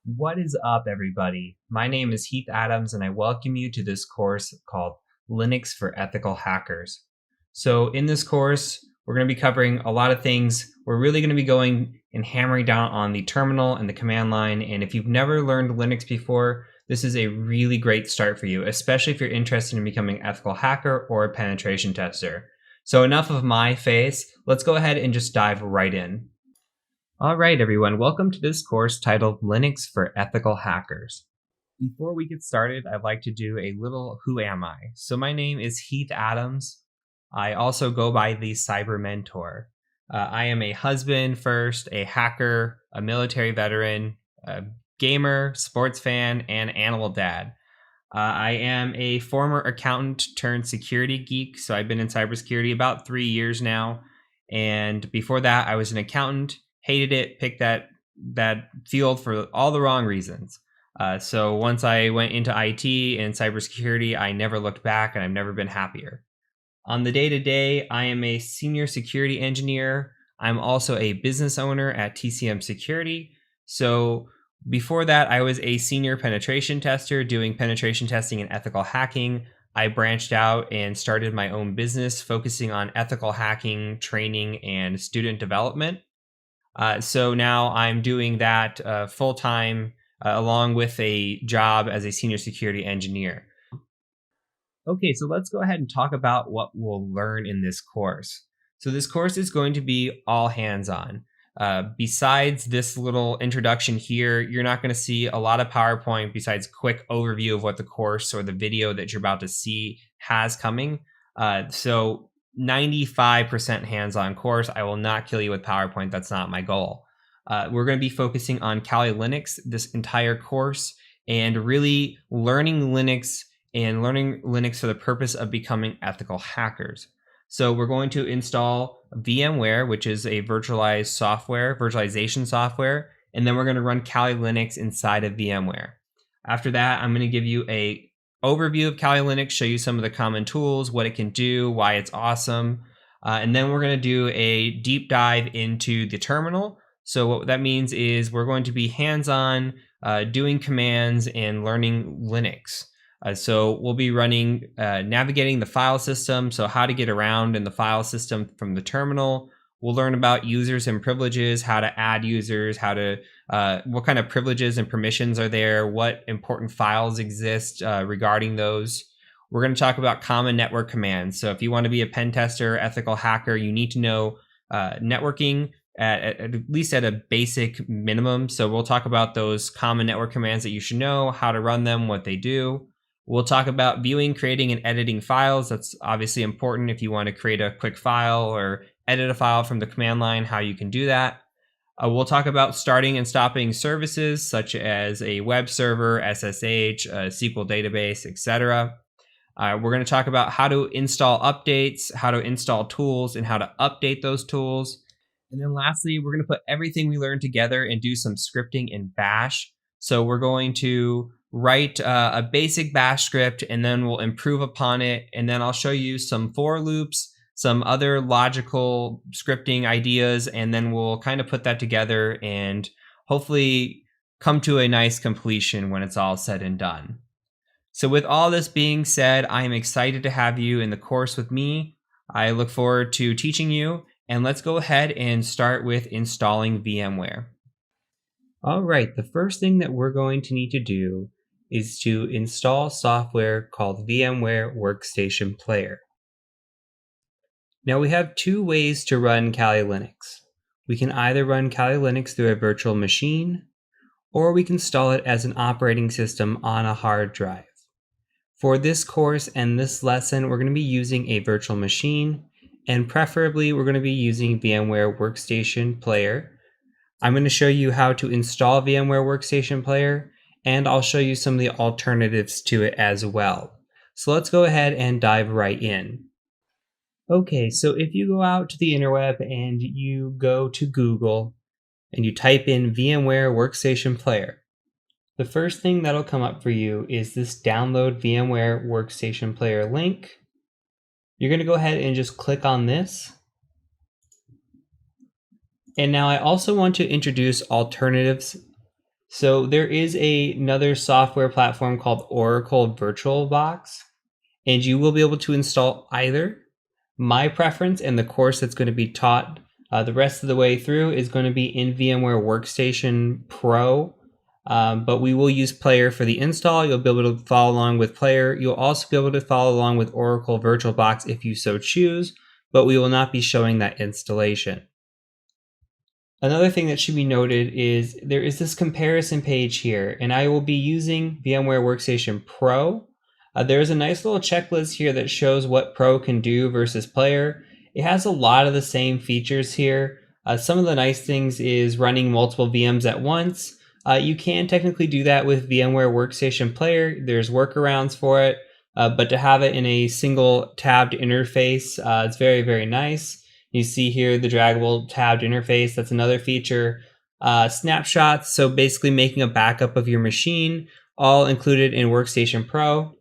What is up, everybody? My name is Heath Adams, and I welcome you to this course called Linux for Ethical Hackers. So, in this course, we're going to be covering a lot of things. We're really going to be going and hammering down on the terminal and the command line. And if you've never learned Linux before, this is a really great start for you, especially if you're interested in becoming an ethical hacker or a penetration tester. So, enough of my face. Let's go ahead and just dive right in. All right, everyone, welcome to this course titled Linux for Ethical Hackers. Before we get started, I'd like to do a little who am I? So my name is Heath Adams. I also go by the Cyber Mentor. I am a husband first, a hacker, a military veteran, a gamer, sports fan, and animal dad. I am a former accountant turned security geek, so I've been in cybersecurity about 3 years now. And before that, I was an accountant, hated it, picked that field for all the wrong reasons. So once I went into IT and cybersecurity, I never looked back, and I've never been happier. On the day to day, I am a senior security engineer. I'm also a business owner at TCM Security. So before that, I was a senior penetration tester doing penetration testing and ethical hacking. I branched out and started my own business focusing on ethical hacking, training, and student development. So now I'm doing that full time along with a job as a senior security engineer. Okay, so let's go ahead and talk about what we'll learn in this course. So this course is going to be all hands-on. Besides this little introduction here, you're not going to see a lot of PowerPoint besides quick overview of what the course or the video that you're about to see has coming. So 95% hands-on course. I will not kill you with PowerPoint. That's not my goal. We're going to be focusing on Kali Linux this entire course and really learning Linux for the purpose of becoming ethical hackers. So we're going to install VMware, which is a virtualization software, and then we're going to run Kali Linux inside of VMware. After that, I'm going to give you a overview of Kali Linux, show you some of the common tools, what it can do, why it's awesome, and then we're going to do a deep dive into the terminal. So what that means is we're going to be hands-on, doing commands and learning Linux. So we'll be navigating the file system, so how to get around in the file system from the terminal. We'll learn about users and privileges, how to add users, what kind of privileges and permissions are there, what important files exist regarding those. We're going to talk about common network commands. So if you want to be a pen tester, ethical hacker, you need to know networking at least at a basic minimum. So we'll talk about those common network commands that you should know, how to run them, what they do. We'll talk about viewing, creating, and editing files. That's obviously important if you want to create a quick file or edit a file from the command line, how you can do that. We'll talk about starting and stopping services such as a web server, SSH, a SQL database, etc. We're going to talk about how to install updates, how to install tools, and how to update those tools. And then lastly, we're going to put everything we learned together and do some scripting in Bash. So we're going to write a basic Bash script, and then we'll improve upon it. And then I'll show you some for loops, some other logical scripting ideas, and then we'll kind of put that together and hopefully come to a nice completion when it's all said and done. So with all this being said, I am excited to have you in the course with me. I look forward to teaching you, and let's go ahead and start with installing VMware. All right, the first thing that we're going to need to do is to install software called VMware Workstation Player. Now we have two ways to run Kali Linux. We can either run Kali Linux through a virtual machine, or we can install it as an operating system on a hard drive. For this course and this lesson, we're going to be using a virtual machine, and preferably we're going to be using VMware Workstation Player. I'm going to show you how to install VMware Workstation Player, and I'll show you some of the alternatives to it as well. So let's go ahead and dive right in. Okay, so if you go out to the interweb and you go to Google and you type in VMware Workstation Player, the first thing that'll come up for you is this download VMware Workstation Player link. You're going to go ahead and just click on this. And now I also want to introduce alternatives. So there is another software platform called Oracle VirtualBox, and you will be able to install either. My preference and the course that's going to be taught the rest of the way through is going to be in VMware Workstation Pro, but we will use Player for the install. You'll be able to follow along with Player. You'll also be able to follow along with Oracle VirtualBox if you so choose, but we will not be showing that installation. Another thing that should be noted is there is this comparison page here, and I will be using VMware Workstation Pro. There's a nice little checklist here that shows what Pro can do versus Player. It has a lot of the same features here. Some of the nice things is running multiple VMs at once. You can technically do that with VMware Workstation Player. There's workarounds for it, but to have it in a single tabbed interface, it's very, very nice. You see here the draggable tabbed interface. That's another feature. Snapshots, so basically making a backup of your machine, all included in Workstation Pro.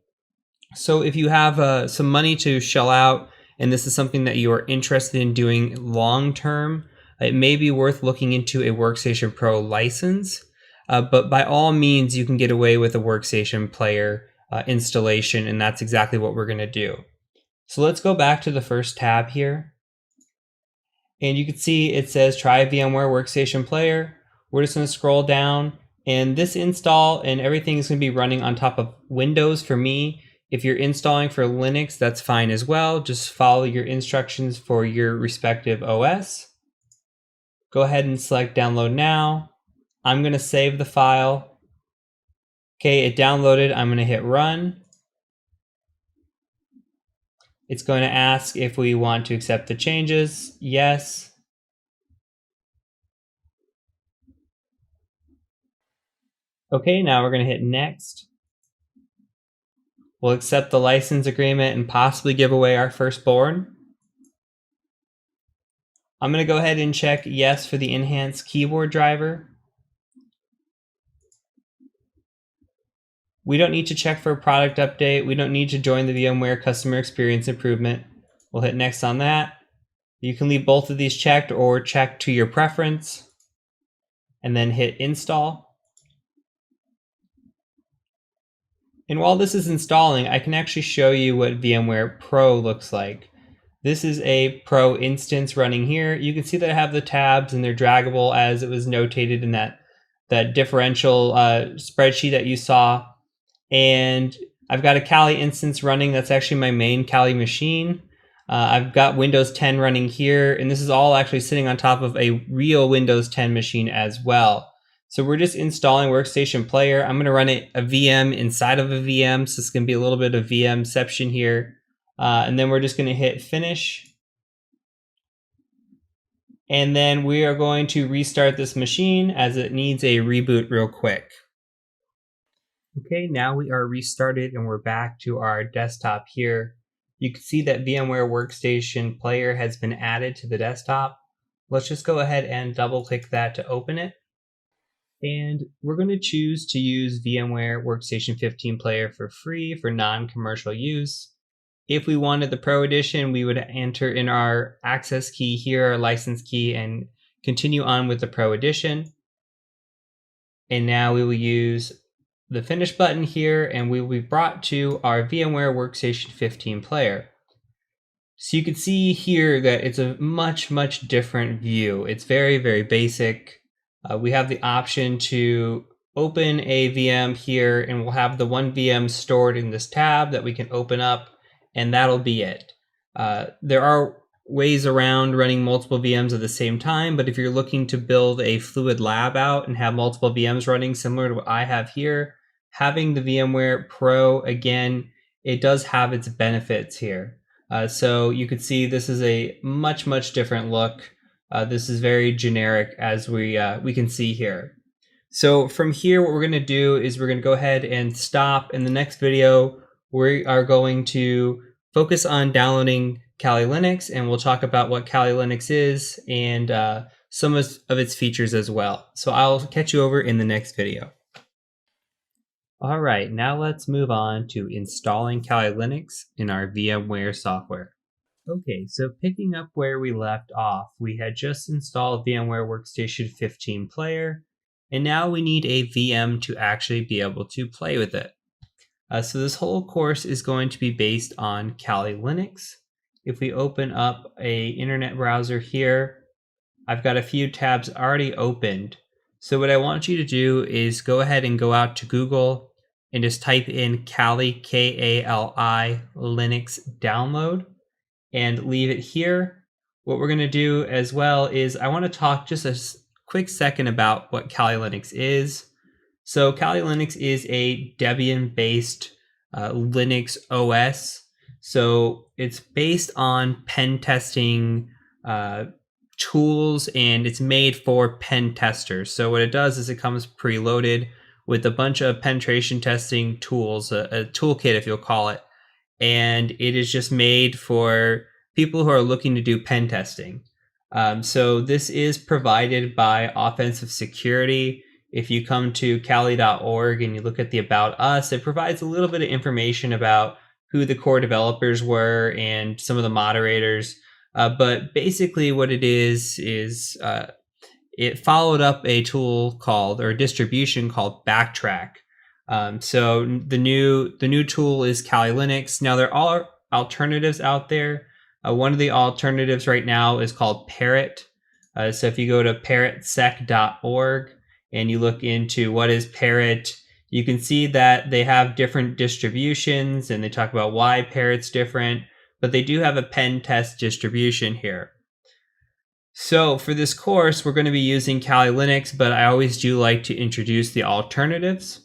So if you have some money to shell out, and this is something that you are interested in doing long term, it may be worth looking into a Workstation Pro license. But by all means, you can get away with a Workstation Player installation, and that's exactly what we're going to do. So let's go back to the first tab here. And you can see it says try VMware Workstation Player. We're just going to scroll down, and this install and everything is going to be running on top of Windows for me. If you're installing for Linux, that's fine as well. Just follow your instructions for your respective OS. Go ahead and select download now. I'm going to save the file. Okay, it downloaded. I'm going to hit run. It's going to ask if we want to accept the changes. Yes. Okay, now we're going to hit next. We'll accept the license agreement and possibly give away our firstborn. I'm going to go ahead and check yes for the enhanced keyboard driver. We don't need to check for a product update. We don't need to join the VMware Customer Experience Improvement. We'll hit next on that. You can leave both of these checked or check to your preference, and then hit install. And while this is installing, I can actually show you what VMware Pro looks like. This is a Pro instance running here. You can see that I have the tabs and they're draggable as it was notated in that differential spreadsheet that you saw. And I've got a Kali instance running. That's actually my main Kali machine. I've got Windows 10 running here, and this is all actually sitting on top of a real Windows 10 machine as well. So we're just installing Workstation Player. I'm going to run a VM inside of a VM, so it's going to be a little bit of VMception here. And then we're just going to hit finish. And then we are going to restart this machine as it needs a reboot real quick. Okay, now we are restarted and we're back to our desktop here. You can see that VMware Workstation Player has been added to the desktop. Let's just go ahead and double click that to open it. And we're going to choose to use VMware Workstation 15 Player for free for non-commercial use. If we wanted the Pro Edition, we would enter in our access key here, our license key, and continue on with the Pro Edition. And now we will use the finish button here, and we will be brought to our VMware Workstation 15 Player. So you can see here that it's a much, much different view. It's very, very basic. We have the option to open a VM here, and we'll have the one VM stored in this tab that we can open up, and that'll be it. There are ways around running multiple VMs at the same time, but if you're looking to build a fluid lab out and have multiple VMs running similar to what I have here, having the VMware Pro, again, it does have its benefits here. So you could see this is a much, much different look. This is very generic, as we can see here. So from here, what we're going to do is we're going to go ahead and stop. In the next video, we are going to focus on downloading Kali Linux, and we'll talk about what Kali Linux is and some of its features as well. So I'll catch you over in the next video. All right, now let's move on to installing Kali Linux in our VMware software. Okay, so picking up where we left off, we had just installed VMware Workstation 15 Player, And now we need a VM to actually be able to play with it. So this whole course is going to be based on Kali Linux. If we open up a internet browser here, I've got a few tabs already opened. So what I want you to do is go ahead and go out to Google and just type in Kali, K-A-L-I, Linux download and leave it here. What we're going to do as well is I want to talk just a quick second about what Kali Linux is. So Kali Linux is a Debian-based Linux OS. So it's based on pen testing tools, and it's made for pen testers. So what it does is it comes preloaded with a bunch of penetration testing tools, a toolkit if you'll call it, and it is just made for people who are looking to do pen testing. So this is provided by Offensive Security. If you come to Kali.org and you look at the About Us, it provides a little bit of information about who the core developers were and some of the moderators. But basically what it is it followed up a tool called, or a distribution called Backtrack. So the new tool is Kali Linux. Now there are alternatives out there. One of the alternatives right now is called Parrot. So if you go to parrotsec.org and you look into what is Parrot, you can see that they have different distributions and they talk about why Parrot's different, but they do have a pen test distribution here. So for this course, we're going to be using Kali Linux, but I always do like to introduce the alternatives.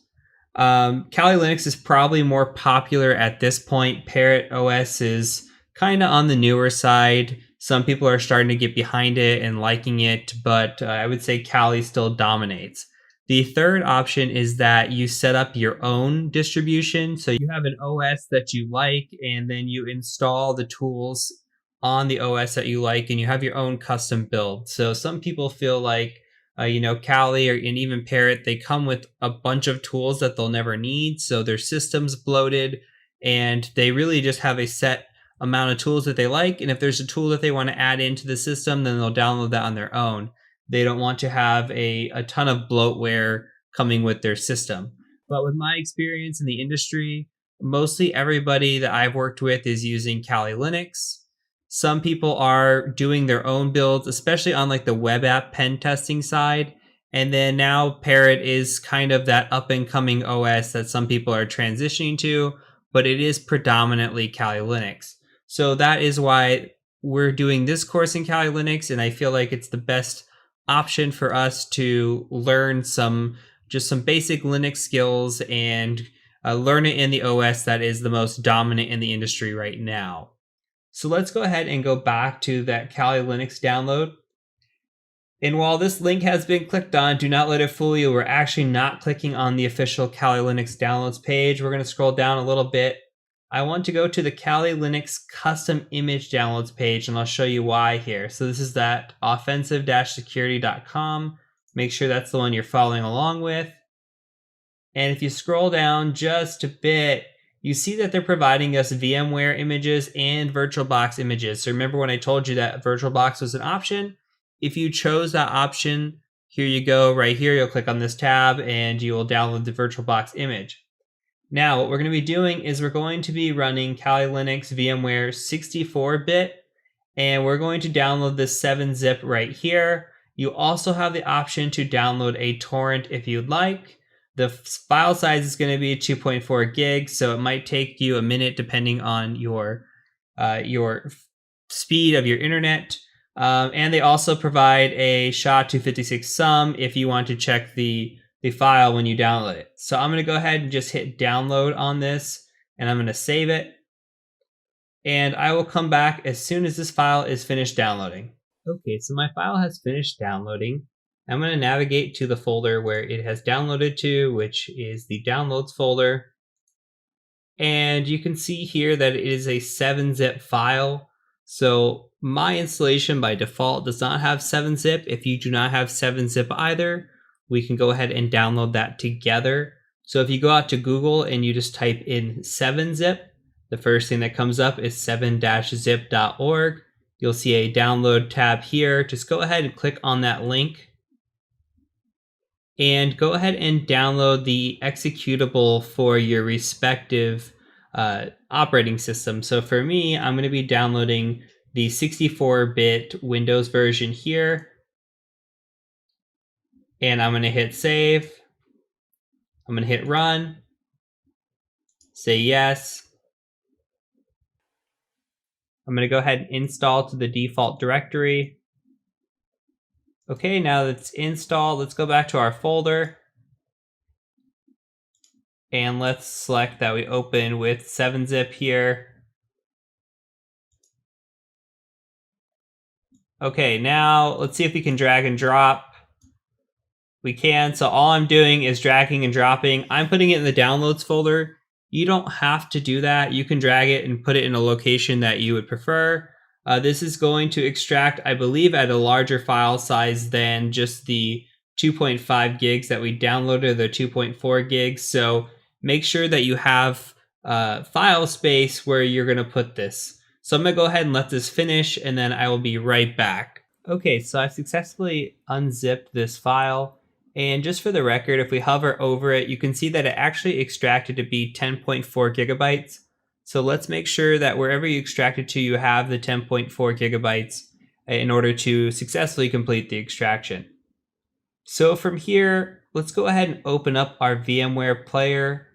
Kali Linux is probably more popular at this point. Parrot OS is kind of on the newer side. Some people are starting to get behind it and liking it, but I would say Kali still dominates. The third option is that you set up your own distribution. So you have an OS that you like, and then you install the tools on the OS that you like, and you have your own custom build. So some people feel like, Kali and even Parrot, they come with a bunch of tools that they'll never need. So their system's bloated, and they really just have a set amount of tools that they like. And if there's a tool that they want to add into the system, then they'll download that on their own. They don't want to have a ton of bloatware coming with their system. But with my experience in the industry, mostly everybody that I've worked with is using Kali Linux. Some people are doing their own builds, especially on like the web app pen testing side. And then now Parrot is kind of that up and coming OS that some people are transitioning to, but it is predominantly Kali Linux. So that is why we're doing this course in Kali Linux, and I feel like it's the best option for us to learn some basic Linux skills and learn it in the OS that is the most dominant in the industry right now. So let's go ahead and go back to that Kali Linux download. And while this link has been clicked on, do not let it fool you. We're actually not clicking on the official Kali Linux downloads page. We're going to scroll down a little bit. I want to go to the Kali Linux custom image downloads page, and I'll show you why here. So this is that offensive-security.com. Make sure that's the one you're following along with. And if you scroll down just a bit, you see that they're providing us VMware images and VirtualBox images. So remember when I told you that VirtualBox was an option? If you chose that option, here you go, right here, you'll click on this tab and you will download the VirtualBox image. Now, what we're going to be doing is we're going to be running Kali Linux VMware 64-bit, and we're going to download this 7-zip right here. You also have the option to download a torrent if you'd like. The file size is going to be 2.4 gigs, so it might take you a minute depending on your speed of your internet. And they also provide a SHA-256 sum if you want to check the file when you download it. So I'm going to go ahead and just hit download on this, and I'm going to save it. And I will come back as soon as this file is finished downloading. Okay, so my file has finished downloading. I'm going to navigate to the folder where it has downloaded to, which is the downloads folder. And you can see here that it is a 7-zip file. So my installation by default does not have 7-zip. If you do not have 7-zip either, we can go ahead and download that together. So if you go out to Google and you just type in 7-zip, the first thing that comes up is 7-zip.org. You'll see a download tab here. Just go ahead and click on that link. and go ahead and download the executable for your respective operating system. So for me, I'm going to be downloading the 64-bit Windows version here, and I'm going to hit save. I'm going to hit run, say yes. I'm going to go ahead and install to the default directory. Okay, now that it's installed, let's go back to our folder. And let's select that we open with 7-zip here. Okay, now let's see if we can drag and drop. We can, so all I'm doing is dragging and dropping. I'm putting it in the downloads folder. You don't have to do that. You can drag it and put it in a location that you would prefer. This is going to extract, I believe, at a larger file size than just the 2.5 gigs that we downloaded, the 2.4 gigs. So make sure that you have file space where you're going to put this. So I'm going to go ahead and let this finish, and then I will be right back. Okay, so I've successfully unzipped this file. And just for the record, if we hover over it, you can see that it actually extracted to be 10.4 gigabytes. So let's make sure that wherever you extracted to, you have the 10.4 gigabytes in order to successfully complete the extraction. So from here, let's go ahead and open up our VMware player.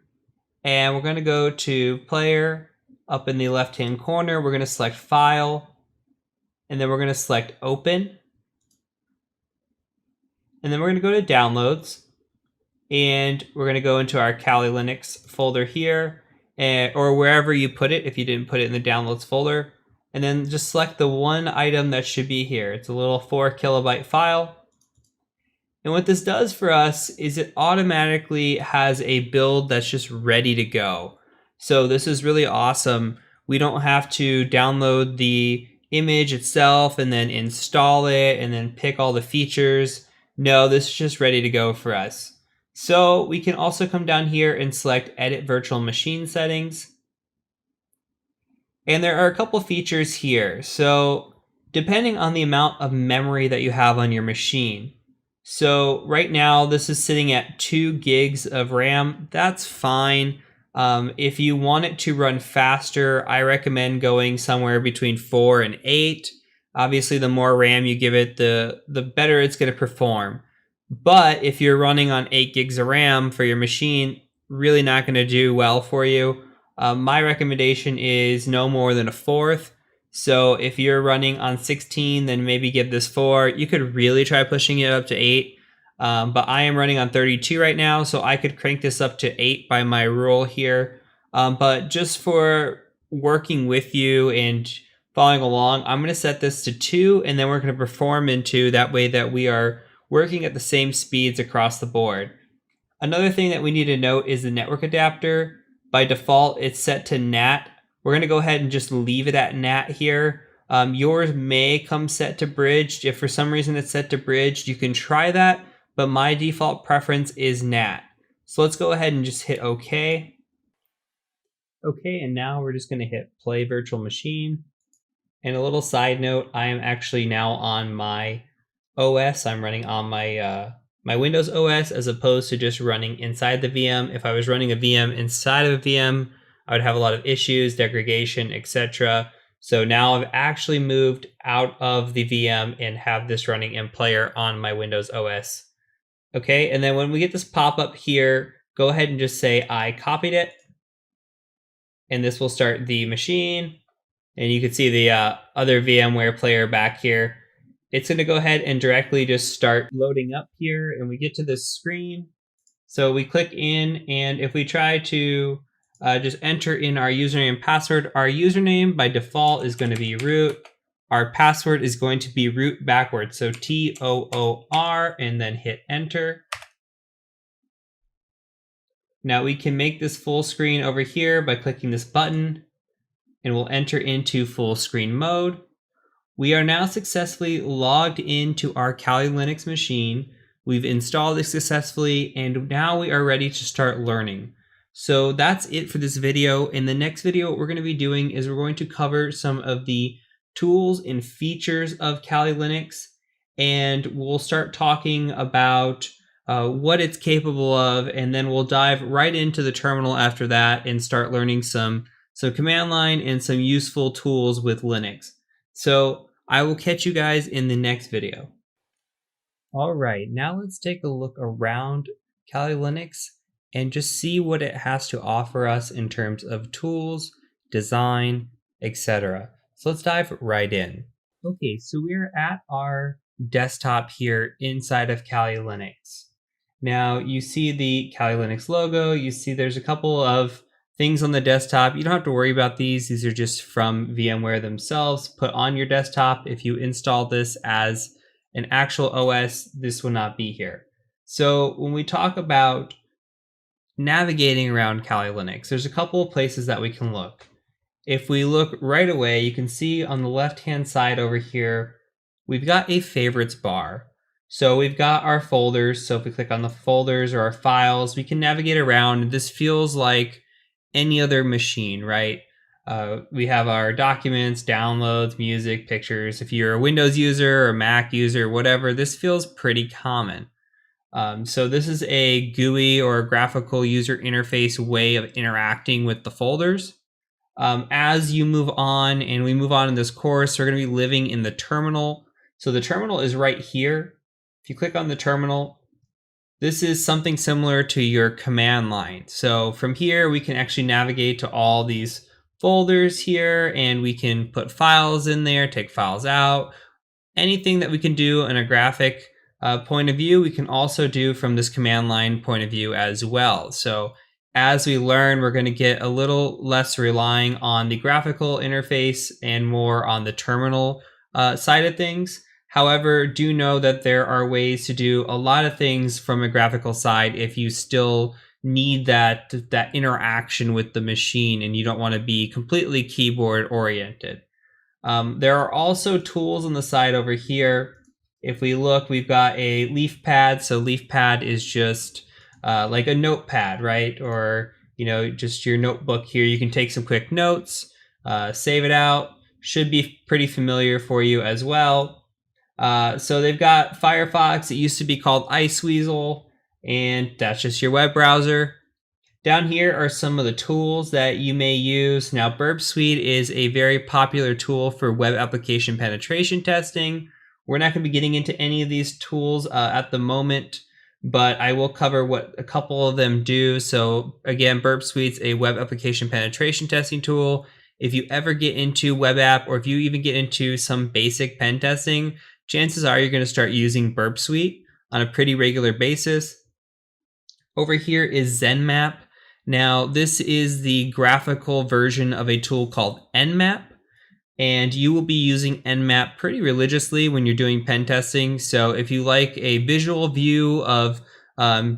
And we're going to go to player. Up in the left-hand corner, we're going to select file. And then we're going to select open. And then we're going to go to downloads. And we're going to go into our Kali Linux folder here, or wherever you put it if you didn't put it in the downloads folder. And then just select the one item that should be here. It's a little 4 kilobyte file. And what this does for us is it automatically has a build that's just ready to go. So this is really awesome. We don't have to download the image itself and then install it and then pick all the features. No, this is just ready to go for us. So we can also come down here and select Edit Virtual Machine Settings. And there are a couple features here. So depending on the amount of memory that you have on your machine. So right now this is sitting at 2 gigs of RAM. That's fine. If you want it to run faster, I recommend going somewhere between 4 and 8. Obviously, the more RAM you give it, the better it's going to perform. But if you're running on 8 gigs of RAM for your machine, really not going to do well for you. My recommendation is no more than a fourth. So if you're running on 16, then maybe give this 4. You could really try pushing it up to 8. But I am running on 32 right now, so I could crank this up to 8 by my rule here. But just for working with you and following along, I'm going to set this to 2, and then we're going to perform in 2. That way that we are working at the same speeds across the board. Another thing that we need to note is the network adapter. By default, it's set to NAT. We're going to go ahead and just leave it at NAT here. Yours may come set to bridged. If for some reason it's set to bridged, you can try that, but my default preference is NAT. So let's go ahead and just hit OK. Okay, and now we're just going to hit Play Virtual Machine. And a little side note, I am actually now on my OS. I'm running on my my Windows OS as opposed to just running inside the VM. If I was running a VM inside of a VM, I would have a lot of issues, degradation, etc. So now I've actually moved out of the VM and have this running in player on my Windows OS. Okay, and then when we get this pop-up here, go ahead and just say I copied it. And this will start the machine. And you can see the other VMware player back here. It's going to go ahead and directly just start loading up here. And we get to this screen. So we click in, and if we try to just enter in our username and password, our username by default is going to be root. Our password is going to be root backwards. So TOOR, and then hit enter. Now we can make this full screen over here by clicking this button, and we'll enter into full screen mode. We are now successfully logged into our Kali Linux machine. We've installed it successfully, and now we are ready to start learning. So that's it for this video. In the next video, what we're going to be doing is we're going to cover some of the tools and features of Kali Linux, and we'll start talking about what it's capable of, and then we'll dive right into the terminal after that and start learning some command line and some useful tools with Linux. So I will catch you guys in the next video. All right, now let's take a look around Kali Linux and just see what it has to offer us in terms of tools, design, etc. So let's dive right in. Okay, so we're at our desktop here inside of Kali Linux. Now you see the Kali Linux logo, you see there's a couple of things on the desktop. You don't have to worry about these. These are just from VMware themselves put on your desktop. If you install this as an actual OS, this will not be here. So when we talk about navigating around Kali Linux, there's a couple of places that we can look. If we look right away, you can see on the left-hand side over here, we've got a favorites bar. So we've got our folders. So if we click on the folders or our files, we can navigate around. This feels like any other machine, right? We have our documents, downloads, music, pictures. If you're a Windows user or Mac user, whatever, this feels pretty common. So this is a GUI or a graphical user interface way of interacting with the folders. As you move on and we move on in this course, we're going to be living in the terminal. So the terminal is right here. If you click on the terminal, this is something similar to your command line. So from here, we can actually navigate to all these folders here, and we can put files in there, take files out. Anything that we can do in a graphic point of view, we can also do from this command line point of view as well. So as we learn, we're going to get a little less relying on the graphical interface and more on the terminal side of things. However, do know that there are ways to do a lot of things from a graphical side if you still need that interaction with the machine and you don't want to be completely keyboard oriented. There are also tools on the side over here. If we look, we've got a leaf pad. So leaf pad is just like a notepad, right? Or, just your notebook here. You can take some quick notes, save it out. Should be pretty familiar for you as well. So they've got Firefox. It used to be called Iceweasel, and that's just your web browser. Down here are some of the tools that you may use. Now, Burp Suite is a very popular tool for web application penetration testing. We're not going to be getting into any of these tools at the moment, but I will cover what a couple of them do. So again, Burp Suite's a web application penetration testing tool. If you ever get into web app, or if you even get into some basic pen testing, chances are you're going to start using Burp Suite on a pretty regular basis. Over here is ZenMap. Now, this is the graphical version of a tool called Nmap, and you will be using Nmap pretty religiously when you're doing pen testing. So if you like a visual view of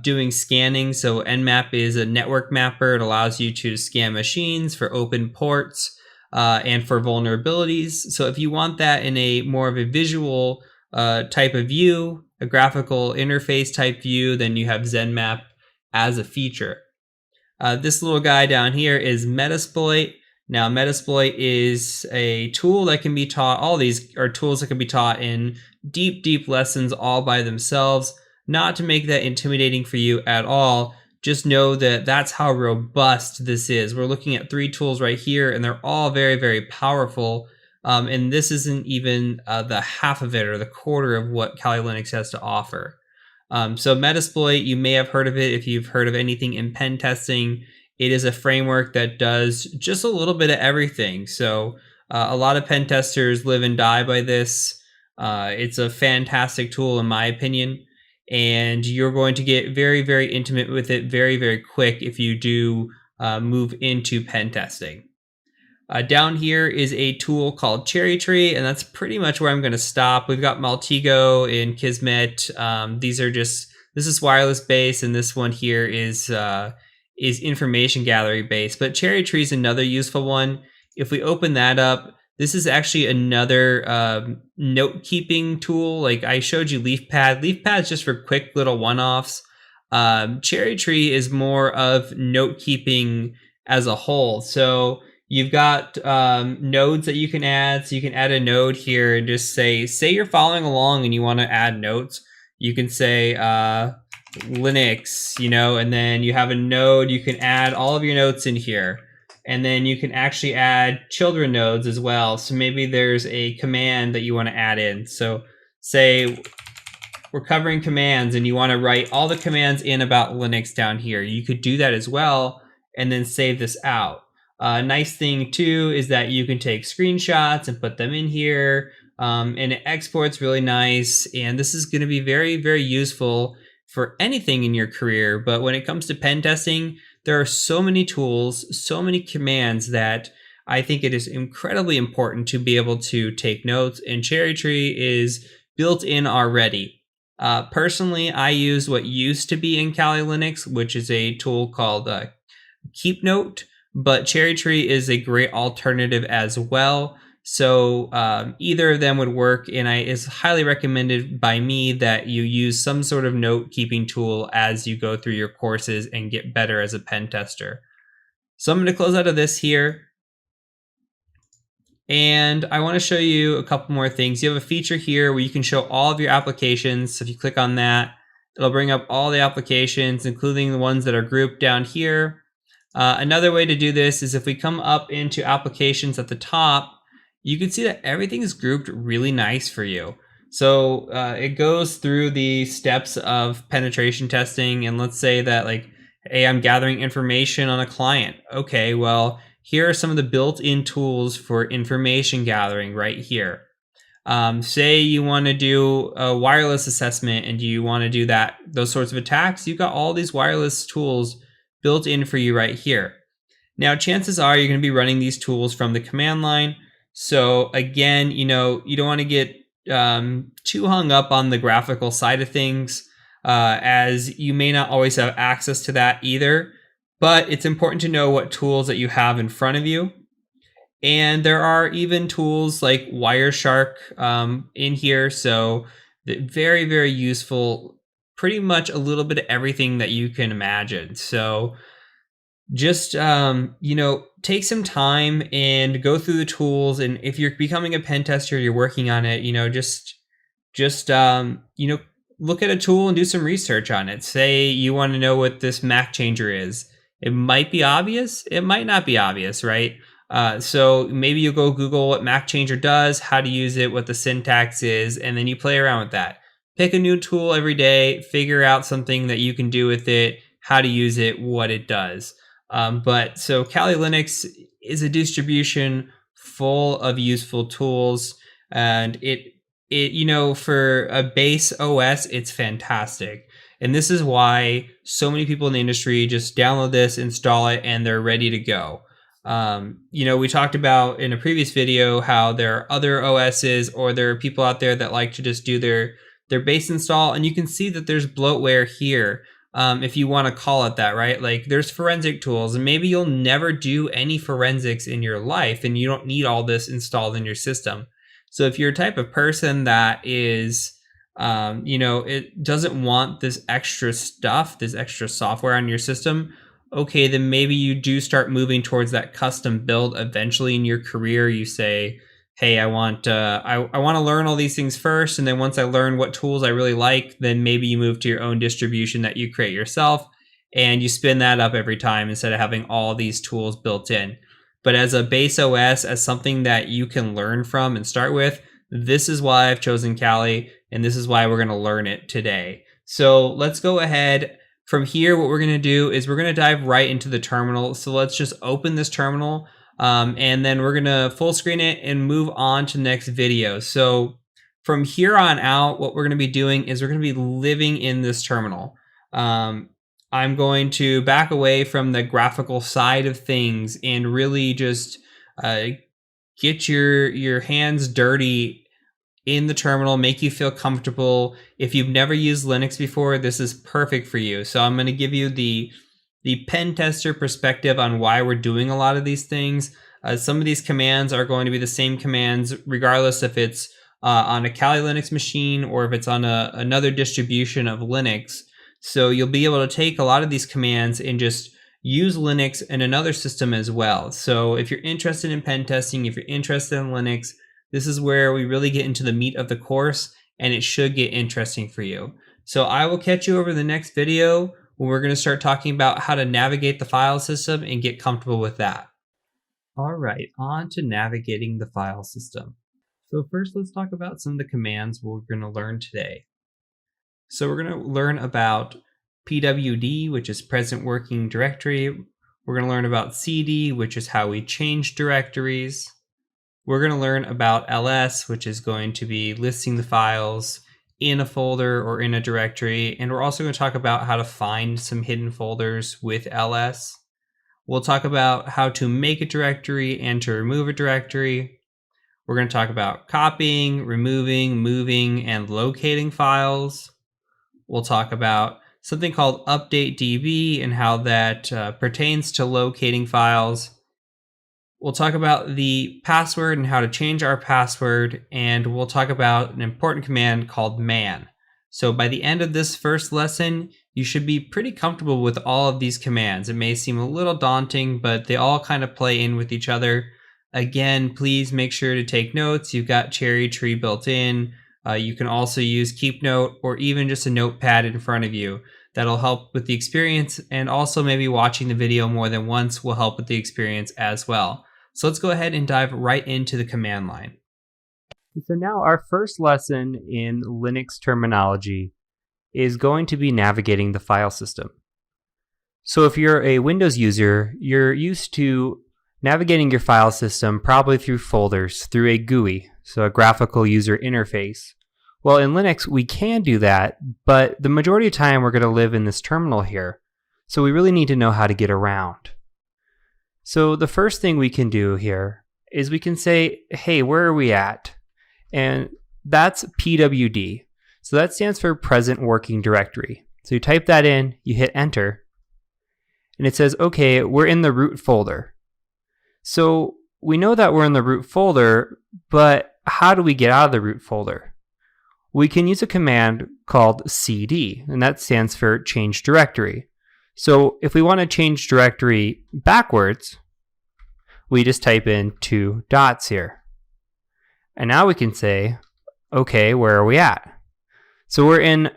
doing scanning, so Nmap is a network mapper. It allows you to scan machines for open ports and for vulnerabilities. So if you want that in a more of a visual type of view, a graphical interface type view, then you have ZenMap as a feature. This little guy down here is Metasploit. Now, Metasploit is a tool that can be taught. All these are tools that can be taught in deep lessons all by themselves. Not to make that intimidating for you at all. Just know that that's how robust this is. We're looking at 3 tools right here, and they're all very powerful. And this isn't even the half of it or the quarter of what Kali Linux has to offer. So Metasploit, you may have heard of it if you've heard of anything in pen testing. It is a framework that does just a little bit of everything. So a lot of pen testers live and die by this. It's a fantastic tool in my opinion. And you're going to get very intimate with it very quick if you do move into pen testing. Down here is a tool called Cherry Tree, and that's pretty much where I'm going to stop. We've got Maltego and Kismet. This is wireless based, and this one here is information gallery based. But Cherry Tree is another useful one. If we open that up, this is actually another note keeping tool. Like I showed you LeafPad. LeafPad is just for quick little one-offs. Cherry Tree is more of note keeping as a whole. So you've got nodes that you can add. So you can add a node here and just say you're following along and you want to add notes. You can say Linux, and then you have a node. You can add all of your notes in here. And then you can actually add children nodes as well. So maybe there's a command that you want to add in. So say we're covering commands and you want to write all the commands in about Linux down here. You could do that as well and then save this out. Nice thing too is that you can take screenshots and put them in here, and it exports really nice. And this is going to be very, very useful for anything in your career. But when it comes to pen testing, there are so many tools, so many commands that I think it is incredibly important to be able to take notes, and Cherry Tree is built in already. Personally, I use what used to be in Kali Linux, which is a tool called KeepNote, but Cherry Tree is a great alternative as well. So either of them would work, and it's highly recommended by me that you use some sort of note-keeping tool as you go through your courses and get better as a pen tester. So I'm going to close out of this here. And I want to show you a couple more things. You have a feature here where you can show all of your applications. So if you click on that, it'll bring up all the applications, including the ones that are grouped down here. Another way to do this is if we come up into applications at the top, you can see that everything is grouped really nice for you. So it goes through the steps of penetration testing. And let's say that hey, I'm gathering information on a client. Okay, well, here are some of the built-in tools for information gathering right here. Say you want to do a wireless assessment and you want to do those sorts of attacks. You've got all these wireless tools built in for you right here. Now, chances are you're going to be running these tools from the command line. So again, you don't want to get too hung up on the graphical side of things, as you may not always have access to that either. But it's important to know what tools that you have in front of you. And there are even tools like Wireshark in here. So very, very useful, pretty much a little bit of everything that you can imagine. So just, take some time and go through the tools. And if you're becoming a pen tester, you're working on it, look at a tool and do some research on it. Say you want to know what this Mac changer is. It might be obvious. It might not be obvious, right? So maybe you go Google what Mac changer does, how to use it, what the syntax is, and then you play around with that. Pick a new tool every day, figure out something that you can do with it, how to use it, what it does. So Kali Linux is a distribution full of useful tools, and for a base OS, it's fantastic. And this is why so many people in the industry just download this, install it, and they're ready to go. We talked about in a previous video how there are other OSs, or there are people out there that like to just do their base install, and you can see that there's bloatware here. If you want to call it that, right? Like there's forensic tools, and maybe you'll never do any forensics in your life, and you don't need all this installed in your system. So if you're a type of person that is, it doesn't want this extra stuff, this extra software on your system, okay, then maybe you do start moving towards that custom build eventually in your career. You say, hey, I want to learn all these things first, and then once I learn what tools I really like, then maybe you move to your own distribution that you create yourself, and you spin that up every time instead of having all these tools built in. But as a base OS, as something that you can learn from and start with, this is why I've chosen Kali, and this is why we're going to learn it today. So let's go ahead. From here, what we're going to do is we're going to dive right into the terminal. So let's just open this terminal, and then we're going to full screen it and move on to the next video. So from here on out, what we're going to be doing is we're going to be living in this terminal. I'm going to back away from the graphical side of things and really just get your hands dirty in the terminal, make you feel comfortable. If you've never used Linux before, this is perfect for you. So I'm going to give you the pen tester perspective on why we're doing a lot of these things. Some of these commands are going to be the same commands regardless if it's on a Kali Linux machine or if it's on another distribution of Linux. So you'll be able to take a lot of these commands and just use Linux in another system as well. So if you're interested in pen testing, if you're interested in Linux, this is where we really get into the meat of the course, and it should get interesting for you. So I will catch you over the next video when we're going to start talking about how to navigate the file system and get comfortable with that. All right, on to navigating the file system. So first, let's talk about some of the commands we're going to learn today. So we're going to learn about pwd, which is present working directory. We're going to learn about cd, which is how we change directories. We're going to learn about ls, which is going to be listing the files in a folder or in a directory. And we're also going to talk about how to find some hidden folders with ls. We'll talk about how to make a directory and to remove a directory. We're going to talk about copying, removing, moving, and locating files. We'll talk about something called updatedb and how that pertains to locating files. We'll talk about the password and how to change our password, and we'll talk about an important command called man. So by the end of this first lesson, you should be pretty comfortable with all of these commands. It may seem a little daunting, but they all kind of play in with each other. Again, please make sure to take notes. You've got Cherry Tree built in. You can also use Keep Note or even just a notepad in front of you. That'll help with the experience, and also maybe watching the video more than once will help with the experience as well. So let's go ahead and dive right into the command line. So now our first lesson in Linux terminology is going to be navigating the file system. So if you're a Windows user, you're used to navigating your file system probably through folders, through a GUI, so a graphical user interface. Well, in Linux, we can do that, but the majority of the time we're going to live in this terminal here. So we really need to know how to get around. So the first thing we can do here is we can say, hey, where are we at? And that's pwd. So that stands for present working directory. So you type that in, you hit enter, and it says, okay, we're in the root folder. So we know that we're in the root folder, but how do we get out of the root folder? We can use a command called cd, and that stands for change directory. So if we want to change directory backwards, we just type in 2 dots here. And now we can say, okay, where are we at? So we're in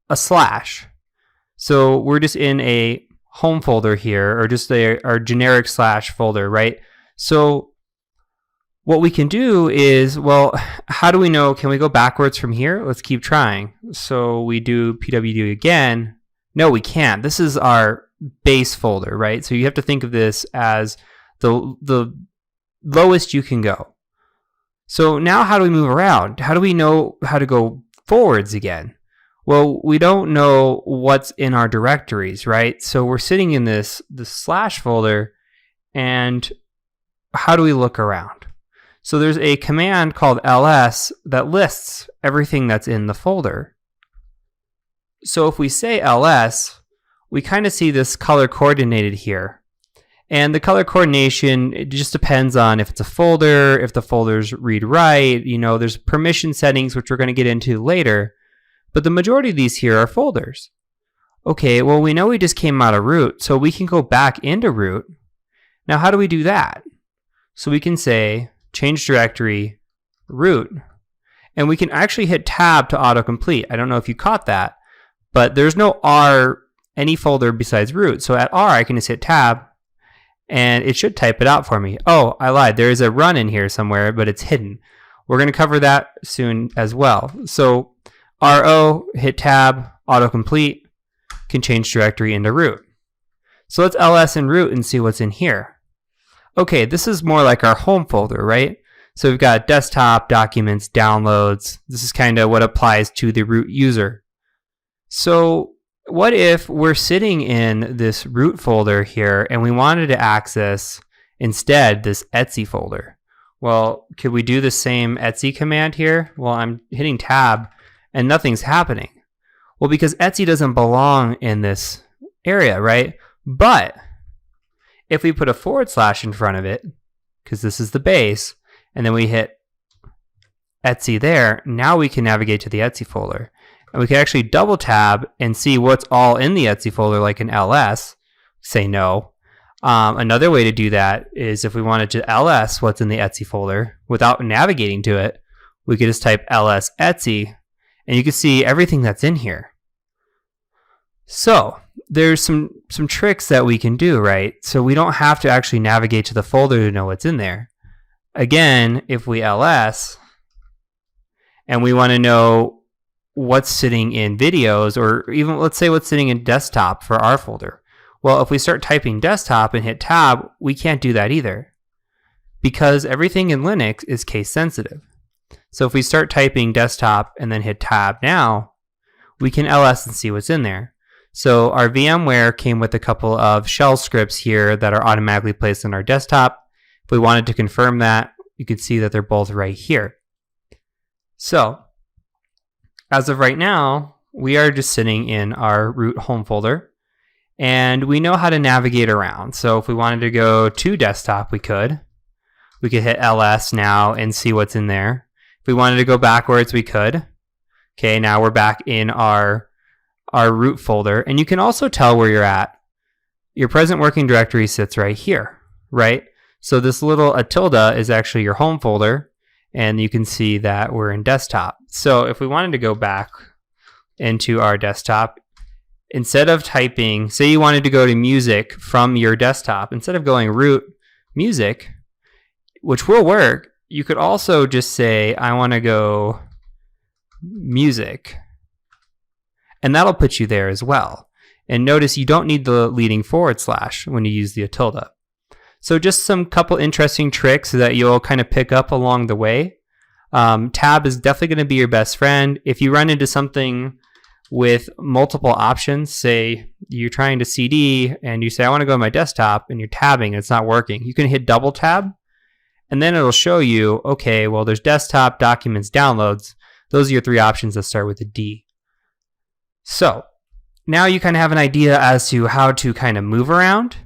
a slash. So we're just in a home folder here, or just our generic slash folder, right? So what we can do is, well, how do we know, can we go backwards from here? Let's keep trying. So we do pwd again. No, we can't. This is our base folder, right? So you have to think of this as the lowest you can go. So now how do we move around? How do we know how to go forwards again? Well, we don't know what's in our directories, right? So we're sitting in this slash folder, and how do we look around? So there's a command called ls that lists everything that's in the folder. So if we say ls, we kind of see this color coordinated here. And the color coordination, it just depends on if it's a folder, if the folder's read-write, there's permission settings, which we're going to get into later. But the majority of these here are folders. Okay, well, we know we just came out of root, so we can go back into root. Now, how do we do that? So we can say change directory root, and we can actually hit tab to autocomplete. I don't know if you caught that, but there's no R any folder besides root. So at R, I can just hit tab, and it should type it out for me. Oh, I lied. There is a run in here somewhere, but it's hidden. We're going to cover that soon as well. So RO, hit tab, autocomplete, can change directory into root. So let's ls in root and see what's in here. Okay, this is more like our home folder, right? So we've got desktop, documents, downloads. This is kind of what applies to the root user. So what if we're sitting in this root folder here and we wanted to access instead this etc folder? Well, could we do the same etc command here? Well, I'm hitting tab and nothing's happening. Well, because etc doesn't belong in this area, right? But if we put a / in front of it, because this is the base, and then we hit etc there, now we can navigate to the etc folder. And we can actually double tab and see what's all in the etc folder, like an ls, say no. Another way to do that is if we wanted to ls what's in the etc folder without navigating to it, we could just type ls etc, and you can see everything that's in here. So there's some tricks that we can do, right? So we don't have to actually navigate to the folder to know what's in there. Again, if we ls and we want to know what's sitting in videos, or even let's say what's sitting in desktop for our folder. Well, if we start typing desktop and hit tab, we can't do that either, because everything in Linux is case sensitive. So if we start typing desktop and then hit tab now, we can ls and see what's in there. So our VMware came with a couple of shell scripts here that are automatically placed on our desktop. If we wanted to confirm that, you could see that they're both right here. So as of right now, we are just sitting in our root home folder, and we know how to navigate around. So if we wanted to go to desktop, we could hit ls now and see what's in there. If we wanted to go backwards, we could. Okay, now we're back in our root folder, and you can also tell where you're at. Your present working directory sits right here, right? So this little tilde is actually your home folder, and you can see that we're in desktop. So if we wanted to go back into our desktop, instead of typing, say you wanted to go to music from your desktop, instead of going root music, which will work, you could also just say, I want to go music, and that'll put you there as well. And notice you don't need the leading / when you use the tilde. So just some couple interesting tricks that you'll kind of pick up along the way. Tab is definitely going to be your best friend. If you run into something with multiple options, say you're trying to CD and you say, I want to go to my desktop, and you're tabbing and it's not working, you can hit double tab, and then it'll show you, okay, well, there's desktop, documents, downloads. Those are your three options that start with a D. So now you kind of have an idea as to how to kind of move around,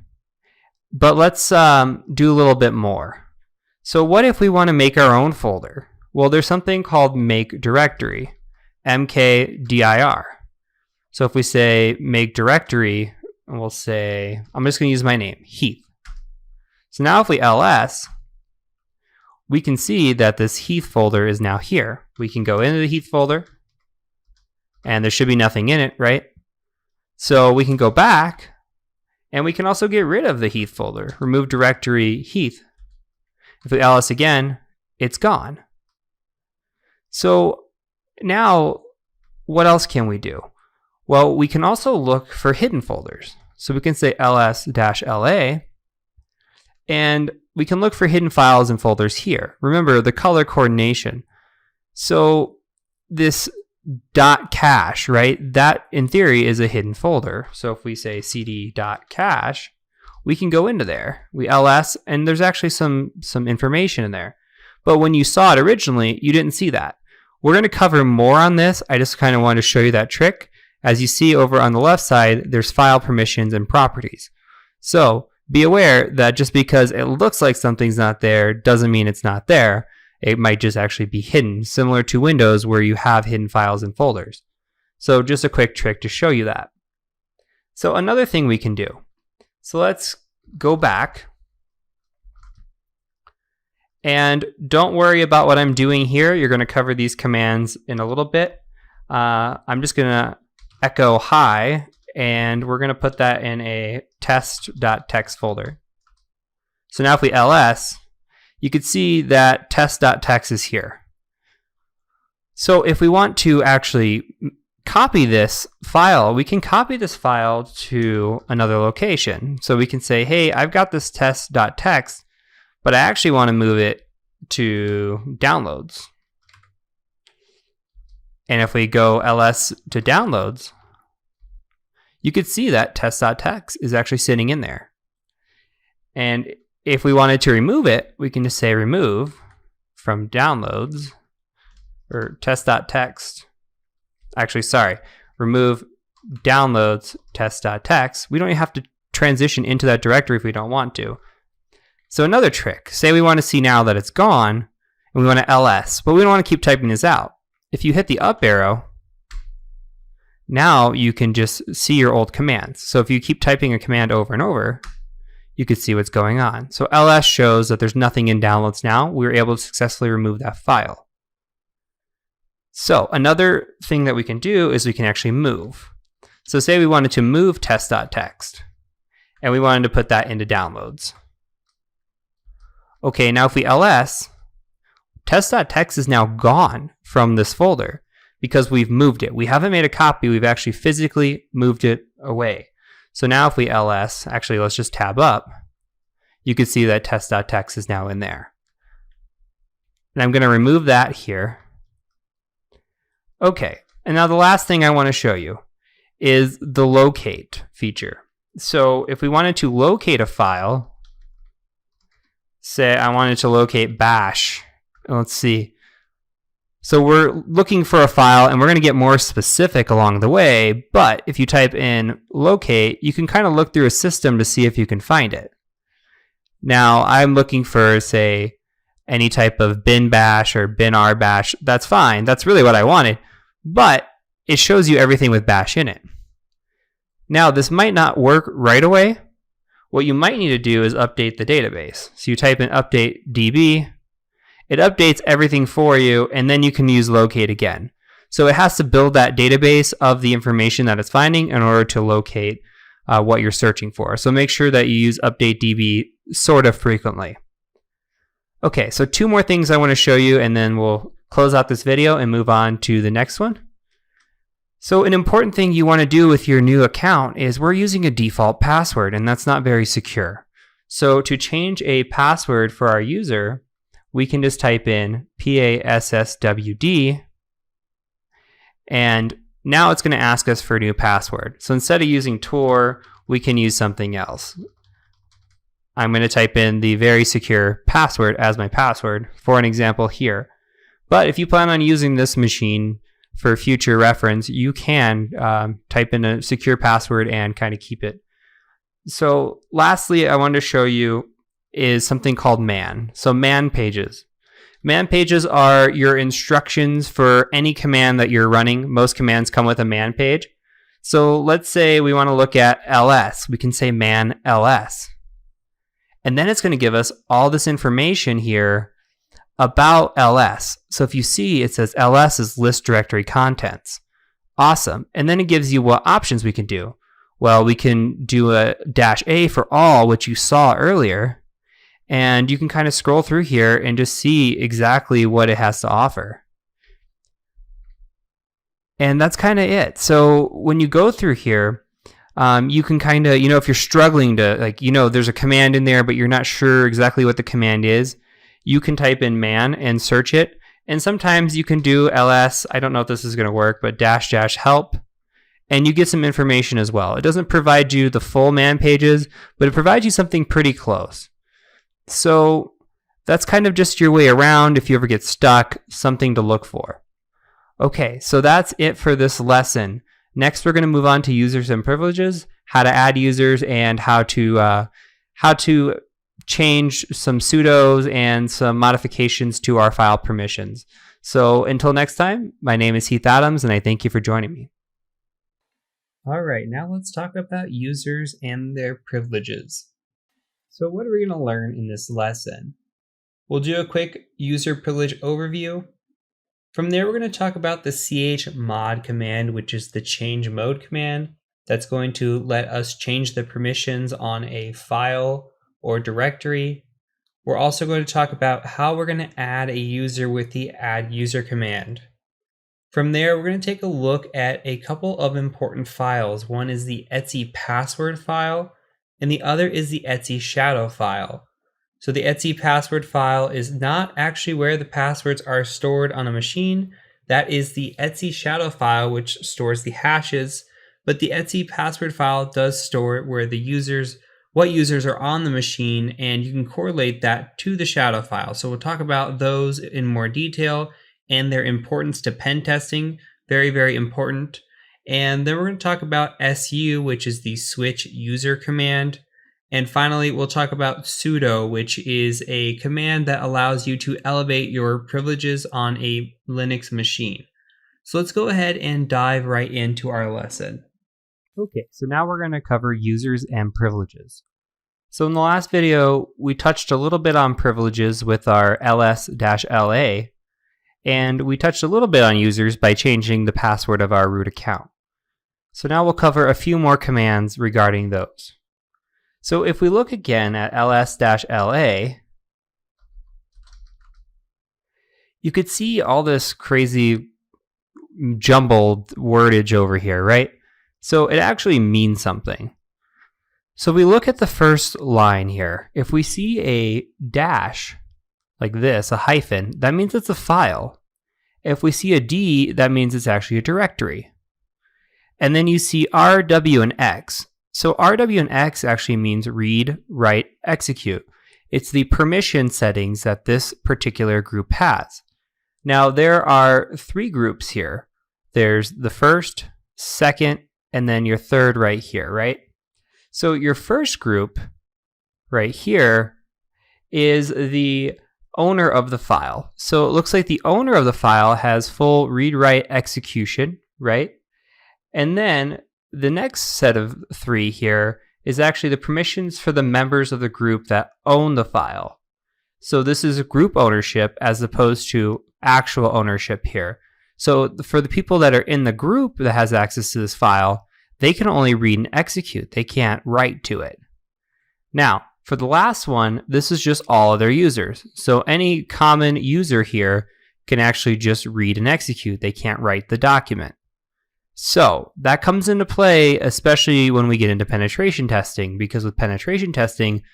but let's do a little bit more. So what if we want to make our own folder? Well, there's something called make directory, mkdir. So if we say make directory, and we'll say, I'm just going to use my name, Heath. So now if we ls, we can see that this Heath folder is now here. We can go into the Heath folder, and there should be nothing in it, right? So we can go back, and we can also get rid of the Heath folder, remove directory Heath. If we ls again, it's gone. So now, what else can we do? Well, we can also look for hidden folders. So we can say ls-la, and we can look for hidden files and folders here. Remember the color coordination. So this .cache, right? That in theory is a hidden folder. So if we say cd.cache, we can go into there. We ls, and there's actually some information in there. But when you saw it originally, you didn't see that. We're going to cover more on this. I just kind of wanted to show you that trick. As you see over on the left side, there's file permissions and properties. So be aware that just because it looks like something's not there doesn't mean it's not there. It might just actually be hidden, similar to Windows where you have hidden files and folders. So just a quick trick to show you that. So another thing we can do. So let's go back. And don't worry about what I'm doing here. You're going to cover these commands in a little bit. I'm just going to echo hi, and we're going to put that in a test.txt folder. So now if we ls, you can see that test.txt is here. So if we want to actually copy this file, we can copy this file to another location. So we can say, hey, I've got this test.txt, but I actually want to move it to downloads. And if we go ls to downloads, you could see that test.txt is actually sitting in there. And if we wanted to remove it, we can just say remove from downloads, or test.txt. Actually, sorry, remove downloads test.txt. We don't even have to transition into that directory if we don't want to. So another trick, say we want to see now that it's gone, and we want to ls, but we don't want to keep typing this out. If you hit the up arrow, now you can just see your old commands. So if you keep typing a command over and over, you can see what's going on. So ls shows that there's nothing in downloads now. We were able to successfully remove that file. So another thing that we can do is we can actually move. So say we wanted to move test.txt, and we wanted to put that into downloads. Okay, now if we ls, test.txt is now gone from this folder because we've moved it. We haven't made a copy, we've actually physically moved it away. So now if we ls, actually let's just tab up, you can see that test.txt is now in there. And I'm going to remove that here. Okay, and now the last thing I want to show you is the locate feature. So if we wanted to locate a file, say I wanted to locate bash, let's see. So we're looking for a file and we're going to get more specific along the way, but if you type in locate, you can kind of look through a system to see if you can find it. Now I'm looking for, say, any type of bin bash or bin.r bash. That's fine, that's really what I wanted, but it shows you everything with bash in it. Now this might not work right away. What you might need to do is update the database. So you type in update db, it updates everything for you, and then you can use locate again. So it has to build that database of the information that it's finding in order to locate what you're searching for. So make sure that you use update db sort of frequently. Okay, so two more things I want to show you, and then we'll close out this video and move on to the next one. So an important thing you want to do with your new account is we're using a default password, and that's not very secure. So to change a password for our user, we can just type in PASSWD, and now it's going to ask us for a new password. So instead of using Tor, we can use something else. I'm going to type in the very secure password as my password for an example here. But if you plan on using this machine for future reference, you can type in a secure password and kind of keep it. So lastly, I wanted to show you is something called man. So man pages. Man pages are your instructions for any command that you're running. Most commands come with a man page. So let's say we want to look at ls. We can say man ls. And then it's going to give us all this information here about ls. So if you see, it says ls is list directory contents. Awesome. And then it gives you what options we can do. Well, we can do a -a for all, which you saw earlier. And you can kind of scroll through here and just see exactly what it has to offer. And that's kind of it. So when you go through here, you can kind of, if you're struggling to, there's a command in there, but you're not sure exactly what the command is, you can type in man and search it. And sometimes you can do ls, I don't know if this is going to work, but -- help. And you get some information as well. It doesn't provide you the full man pages, but it provides you something pretty close. So that's kind of just your way around if you ever get stuck, something to look for. Okay, so that's it for this lesson. Next, we're going to move on to users and privileges, how to add users, and how to change some sudos and some modifications to our file permissions. So until next time, my name is Heath Adams, and I thank you for joining me. All right, now let's talk about users and their privileges. So what are we going to learn in this lesson? We'll do a quick user privilege overview. From there, we're going to talk about the chmod command, which is the change mode command. That's going to let us change the permissions on a file or directory. We're also going to talk about how we're going to add a user with the add user command. From there, we're going to take a look at a couple of important files. One is the etc password file, and the other is the etc shadow file. So the etc password file is not actually where the passwords are stored on a machine. That is the etc shadow file, which stores the hashes, but the etc password file does store where what users are on the machine, and you can correlate that to the shadow file. So we'll talk about those in more detail and their importance to pen testing. Very, very important. And then we're going to talk about su, which is the switch user command. And finally, we'll talk about sudo, which is a command that allows you to elevate your privileges on a Linux machine. So let's go ahead and dive right into our lesson. Okay, so now we're going to cover users and privileges. So in the last video, we touched a little bit on privileges with our ls-la, and we touched a little bit on users by changing the password of our root account. So now we'll cover a few more commands regarding those. So if we look again at ls-la, you could see all this crazy jumbled wordage over here, right? So it actually means something. So we look at the first line here. If we see a dash like this, a hyphen, that means it's a file. If we see a D, that means it's actually a directory. And then you see R, W, and X. So R, W, and X actually means read, write, execute. It's the permission settings that this particular group has. Now there are 3 groups here. There's the first, second, and then your third right here, right? So your first group right here is the owner of the file. So it looks like the owner of the file has full read, write, execution, right? And then the next set of 3 here is actually the permissions for the members of the group that own the file. So this is a group ownership as opposed to actual ownership here. So for the people that are in the group that has access to this file, they can only read and execute. They can't write to it. Now, for the last one, this is just all of their users. So any common user here can actually just read and execute. They can't write the document. So that comes into play, especially when we get into penetration testing, because with penetration testing,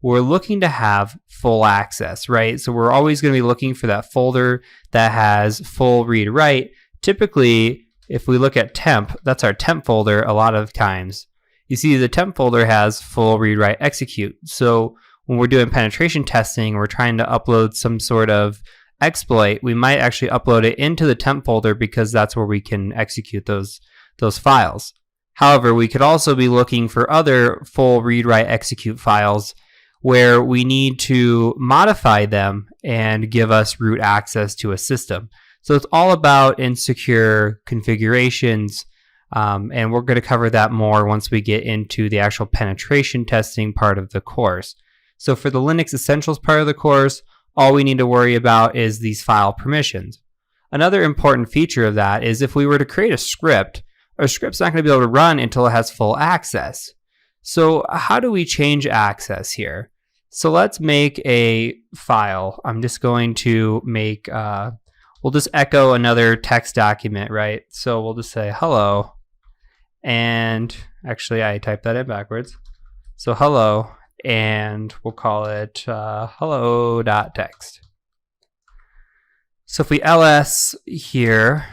we're looking to have full access, right? So we're always going to be looking for that folder that has full read write. Typically, if we look at temp, that's our temp folder a lot of times. You see the temp folder has full read write execute. So when we're doing penetration testing, we're trying to upload some sort of exploit, we might actually upload it into the temp folder because that's where we can execute those files. However, we could also be looking for other full read write execute files where we need to modify them and give us root access to a system. So it's all about insecure configurations, and we're going to cover that more once we get into the actual penetration testing part of the course. So for the Linux Essentials part of the course, all we need to worry about is these file permissions. Another important feature of that is if we were to create a script, our script's not going to be able to run until it has full access. So how do we change access here? So let's make a file. I'm just going to make, we'll just echo another text document, right? So we'll just say hello. And actually I typed that in backwards. So hello, and we'll call it hello.txt. So if we ls here,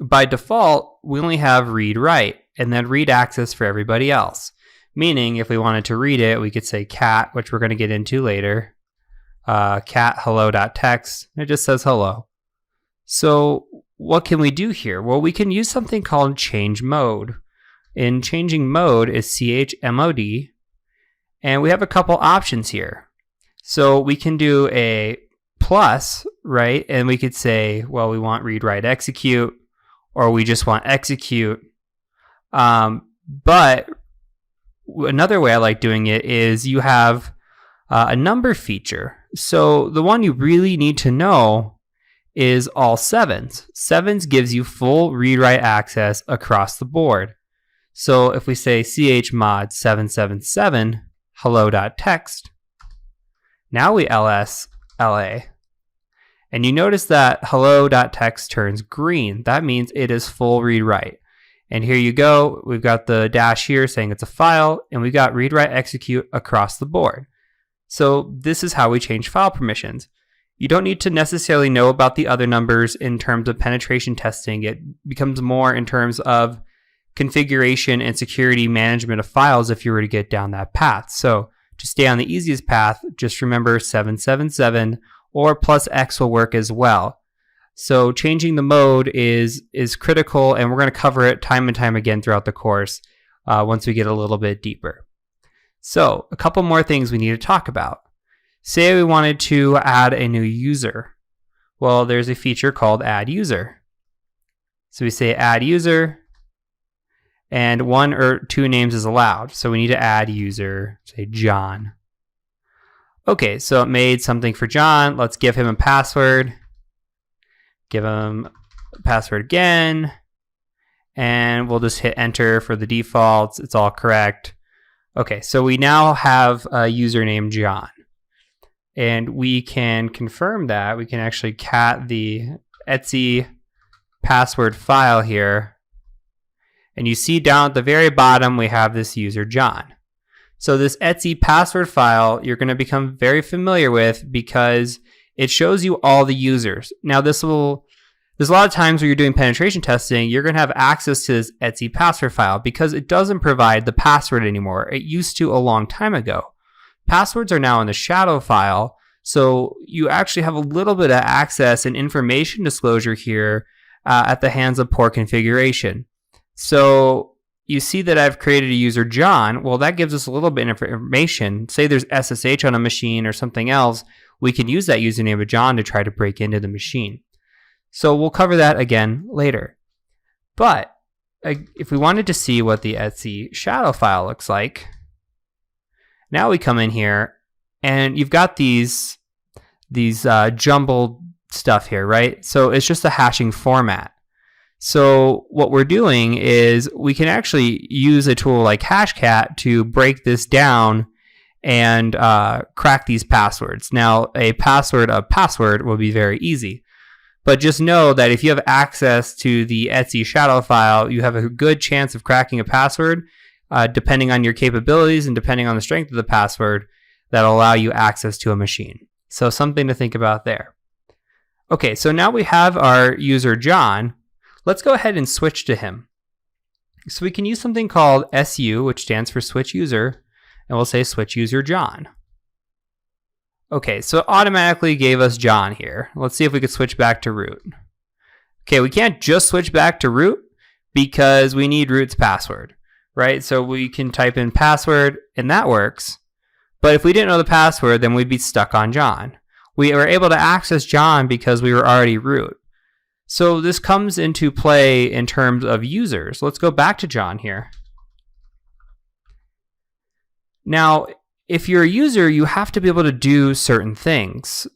by default, we only have read write and then read access for everybody else. Meaning if we wanted to read it, we could say cat, which we're going to get into later, cat hello.txt, it just says hello. So what can we do here? Well, we can use something called change mode. In changing mode is chmod, and we have a couple options here. So we can do a plus, right? And we could say, well, we want read, write, execute, or we just want execute. But another way I like doing it is you have a number feature. So the one you really need to know is all sevens. Sevens gives you full read-write access across the board. So if we say chmod 777 hello.txt, now we ls la. And you notice that hello.txt turns green. That means it is full read-write. And here you go. We've got the dash here saying it's a file, and we've got read, write, execute across the board. So this is how we change file permissions. You don't need to necessarily know about the other numbers in terms of penetration testing. It becomes more in terms of configuration and security management of files if you were to get down that path. So to stay on the easiest path, just remember 777 or plus X will work as well. So changing the mode is critical, and we're going to cover it time and time again throughout the course once we get a little bit deeper. So a couple more things we need to talk about. Say we wanted to add a new user. Well, there's a feature called add user. So we say add user, and 1 or 2 names is allowed. So we need to add user, say John. Okay, so it made something for John. Let's give him a password. Give him a password again. and we'll just hit enter for the defaults. It's all correct. Okay, so we now have a user named John, and we can confirm that. We can actually cat the Etsy password file here, and you see down at the very bottom we have this user John. So this Etsy password file you're going to become very familiar with because it shows you all the users. Now there's a lot of times where you're doing penetration testing, you're going to have access to this Etsy password file because it doesn't provide the password anymore. It used to a long time ago. Passwords are now in the shadow file, so you actually have a little bit of access and information disclosure here at the hands of poor configuration. So you see that I've created a user John. Well, that gives us a little bit of information. Say there's SSH on a machine or something else, we can use that username of John to try to break into the machine. So we'll cover that again later. But if we wanted to see what the Etsy shadow file looks like, now we come in here and you've got these jumbled stuff here, right? So it's just a hashing format. So what we're doing is we can actually use a tool like Hashcat to break this down and crack these passwords. Now, a password will be very easy. But just know that if you have access to the Etsy shadow file, you have a good chance of cracking a password, depending on your capabilities and depending on the strength of the password, that'll allow you access to a machine. So something to think about there. Okay, so now we have our user John. Let's go ahead and switch to him. So we can use something called SU, which stands for switch user, and we'll say switch user John. Okay, so it automatically gave us John here. Let's see if we could switch back to root. Okay, we can't just switch back to root because we need root's password, right? So we can type in password and that works. But if we didn't know the password, then we'd be stuck on John. We were able to access John because we were already root. So this comes into play in terms of users. Let's go back to John here. Now, if you're a user, you have to be able to do certain things.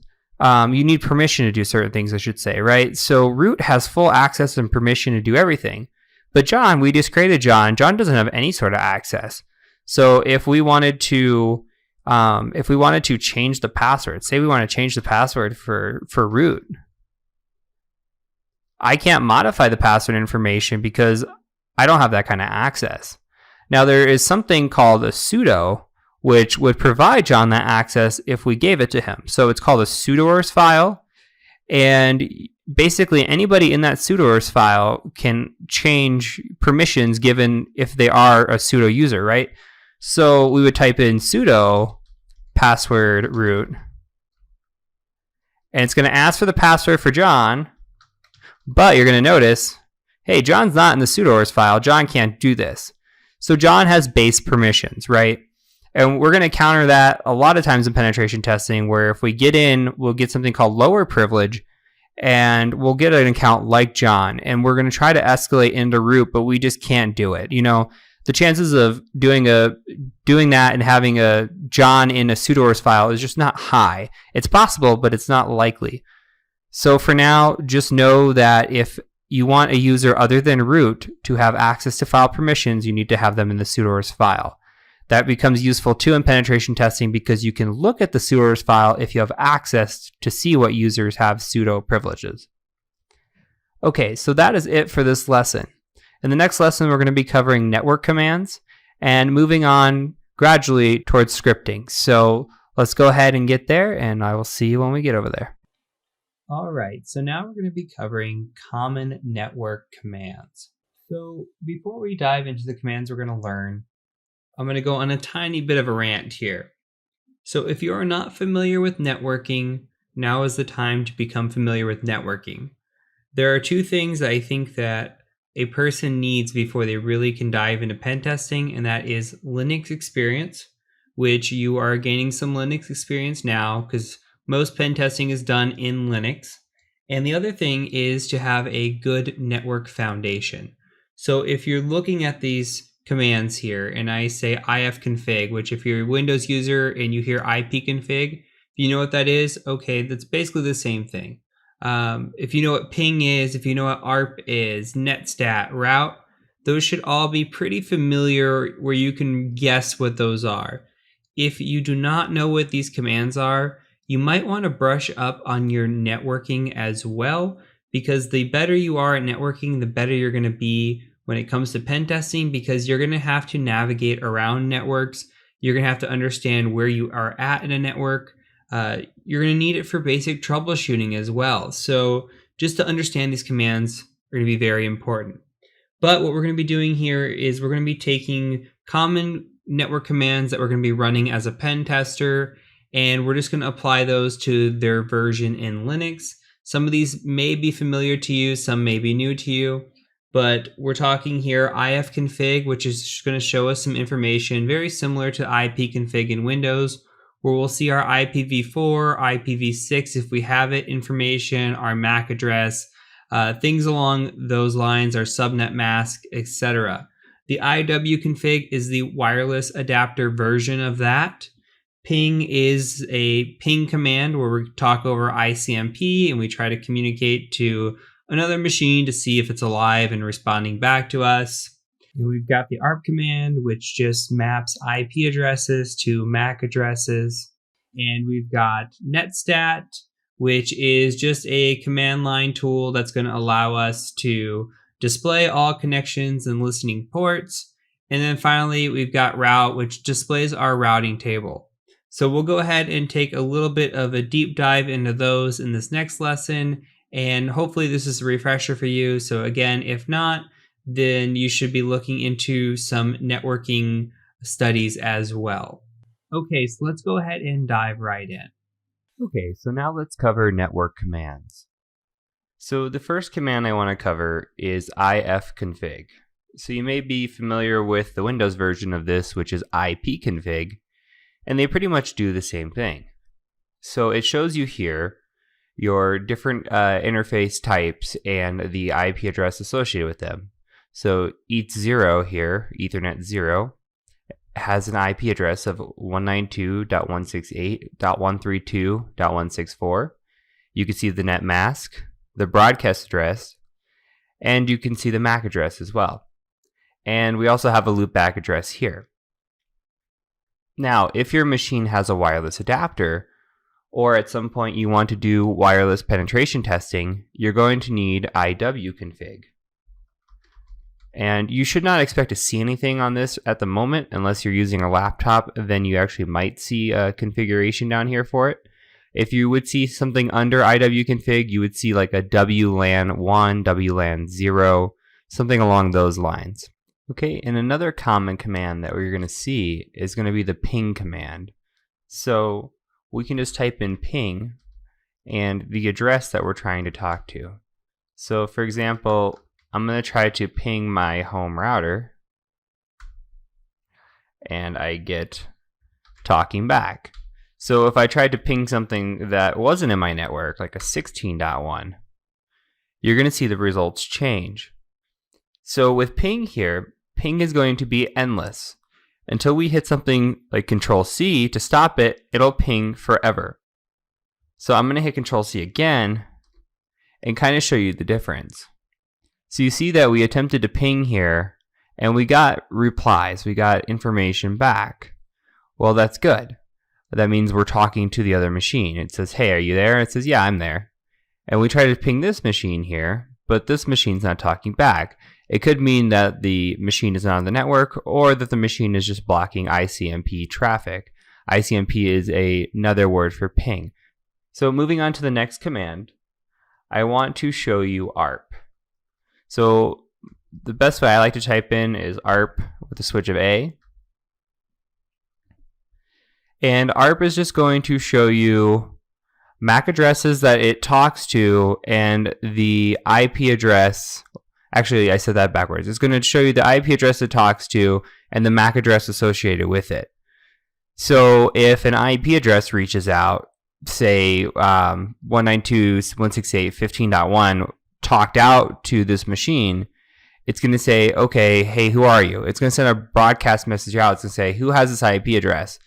You need permission to do certain things, I should say, right? So root has full access and permission to do everything. But John, we just created John. John doesn't have any sort of access. So if we wanted to change the password, say we want to change the password for root, I can't modify the password information because I don't have that kind of access. Now there is something called a sudo, which would provide John that access if we gave it to him. So it's called a sudoers file, and basically anybody in that sudoers file can change permissions given if they are a sudo user, right? So we would type in sudo password root, and it's going to ask for the password for John, but you're going to notice, hey, John's not in the sudoers file. John can't do this. So John has base permissions, right? And we're going to counter that a lot of times in penetration testing, where if we get in, we'll get something called lower privilege, and we'll get an account like John, and we're going to try to escalate into root, but we just can't do it. You know, the chances of doing that and having a John in a sudoers file is just not high. It's possible, but it's not likely. So for now, just know that if you want a user other than root to have access to file permissions, you need to have them in the sudoers file. That becomes useful too in penetration testing because you can look at the sudoers file if you have access to see what users have sudo privileges. Okay, so that is it for this lesson. In the next lesson, we're going to be covering network commands and moving on gradually towards scripting. So let's go ahead and get there, and I will see you when we get over there. All right, so now we're going to be covering common network commands. So before we dive into the commands we're going to learn, I'm going to go on a tiny bit of a rant here. So if you are not familiar with networking, now is the time to become familiar with networking. There are two things that I think that a person needs before they really can dive into pen testing, and that is Linux experience, which you are gaining some Linux experience now because most pen testing is done in Linux. And the other thing is to have a good network foundation. So if you're looking at these commands here and I say ifconfig, which if you're a Windows user and you hear ipconfig, you know what that is? Okay, that's basically the same thing. If you know what ping is, if you know what arp is, netstat, route, those should all be pretty familiar where you can guess what those are. If you do not know what these commands are, you might want to brush up on your networking as well, because the better you are at networking, the better you're going to be when it comes to pen testing, because you're going to have to navigate around networks. You're going to have to understand where you are at in a network. You're going to need it for basic troubleshooting as well. So just to understand these commands are going to be very important. But what we're going to be doing here is we're going to be taking common network commands that we're going to be running as a pen tester, and we're just going to apply those to their version in Linux. Some of these may be familiar to you, some may be new to you, but we're talking here ifconfig, which is going to show us some information very similar to ipconfig in Windows, where we'll see our IPv4, IPv6 if we have it information, our MAC address, things along those lines, our subnet mask, etc. The IWconfig is the wireless adapter version of that. Ping is a ping command where we talk over ICMP and we try to communicate to another machine to see if it's alive and responding back to us. And we've got the ARP command, which just maps IP addresses to MAC addresses. And we've got netstat, which is just a command line tool that's going to allow us to display all connections and listening ports. And then finally, we've got route, which displays our routing table. So we'll go ahead and take a little bit of a deep dive into those in this next lesson. And hopefully this is a refresher for you. So again, if not, then you should be looking into some networking studies as well. Okay, so let's go ahead and dive right in. Okay, so now let's cover network commands. So the first command I want to cover is ifconfig. So you may be familiar with the Windows version of this, which is ipconfig, and they pretty much do the same thing. So it shows you here your different interface types and the IP address associated with them. So ETH0 here, Ethernet 0, has an IP address of 192.168.132.164. You can see the net mask, the broadcast address, and you can see the MAC address as well. And we also have a loopback address here. Now, if your machine has a wireless adapter, or at some point you want to do wireless penetration testing, you're going to need IWconfig. And you should not expect to see anything on this at the moment unless you're using a laptop. Then you actually might see a configuration down here for it. If you would see something under IWconfig, you would see like a WLAN 1, WLAN 0, something along those lines. Okay, and another common command that we're going to see is going to be the ping command. So we can just type in ping and the address that we're trying to talk to. So for example, I'm going to try to ping my home router, and I get talking back. So if I tried to ping something that wasn't in my network, like a 16.1, you're going to see the results change. So with ping here, ping is going to be endless. Until we hit something like Control-C to stop it, it'll ping forever. So I'm going to hit Control-C again and kind of show you the difference. So you see that we attempted to ping here and we got replies, we got information back. Well, that's good. That means we're talking to the other machine. It says, hey, are you there? It says, yeah, I'm there. And we try to ping this machine here, but this machine's not talking back. It could mean that the machine is not on the network or that the machine is just blocking ICMP traffic. ICMP is another word for ping. So moving on to the next command, I want to show you ARP. So the best way I like to type in is ARP with a switch of A. And ARP is just going to show you MAC addresses that it talks to and the IP address. Actually, I said that backwards. It's going to show you the IP address it talks to and the MAC address associated with it. So if an IP address reaches out, say 192.168.15.1 talked out to this machine, it's going to say, okay, hey, who are you? It's going to send a broadcast message out. It's going to say, who has this IP address?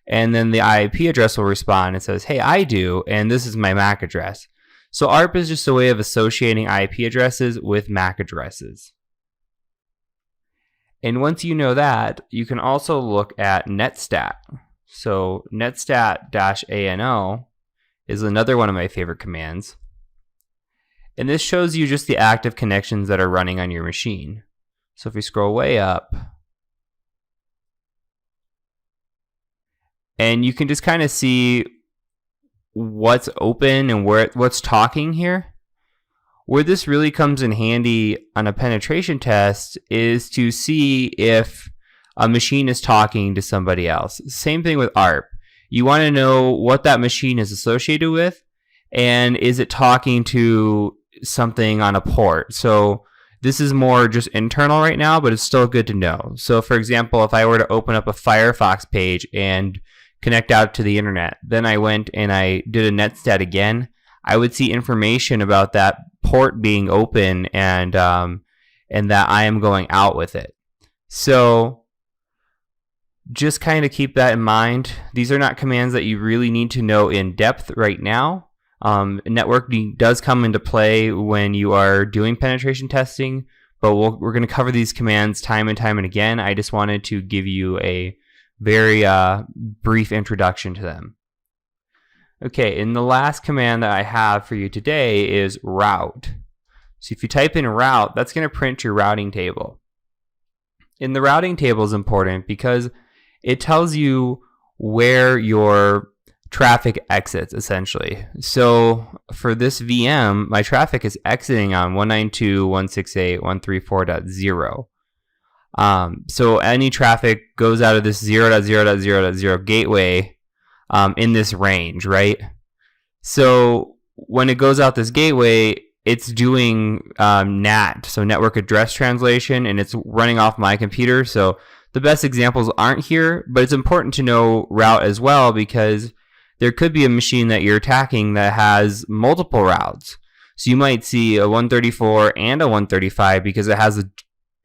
And then the IP address will respond and says, hey, I do, and this is my MAC address. So ARP is just a way of associating IP addresses with MAC addresses. And once you know that, you can also look at netstat. So netstat-ano is another one of my favorite commands. And this shows you just the active connections that are running on your machine. So if we scroll way up, and you can just kind of see what's open and what's talking here. Where this really comes in handy on a penetration test is to see if a machine is talking to somebody else. Same thing with ARP. You want to know what that machine is associated with, and is it talking to something on a port. So this is more just internal right now, but it's still good to know. So for example, if I were to open up a Firefox page and connect out to the internet, then I went and I did a netstat again, I would see information about that port being open and that I am going out with it. So just kind of keep that in mind. These are not commands that you really need to know in depth right now. Networking does come into play when you are doing penetration testing, but we're going to cover these commands time and time and again. I just wanted to give you a very brief introduction to them. Okay, and the last command that I have for you today is route. So if you type in route, that's going to print your routing table. And the routing table is important because it tells you where your traffic exits, essentially. So for this VM, my traffic is exiting on 192.168.134.0. So any traffic goes out of this 0.0.0.0 gateway in this range, right? So when it goes out this gateway, it's doing NAT, so network address translation, and it's running off my computer. So the best examples aren't here, but it's important to know route as well because there could be a machine that you're attacking that has multiple routes. So you might see a 134 and a 135 because it has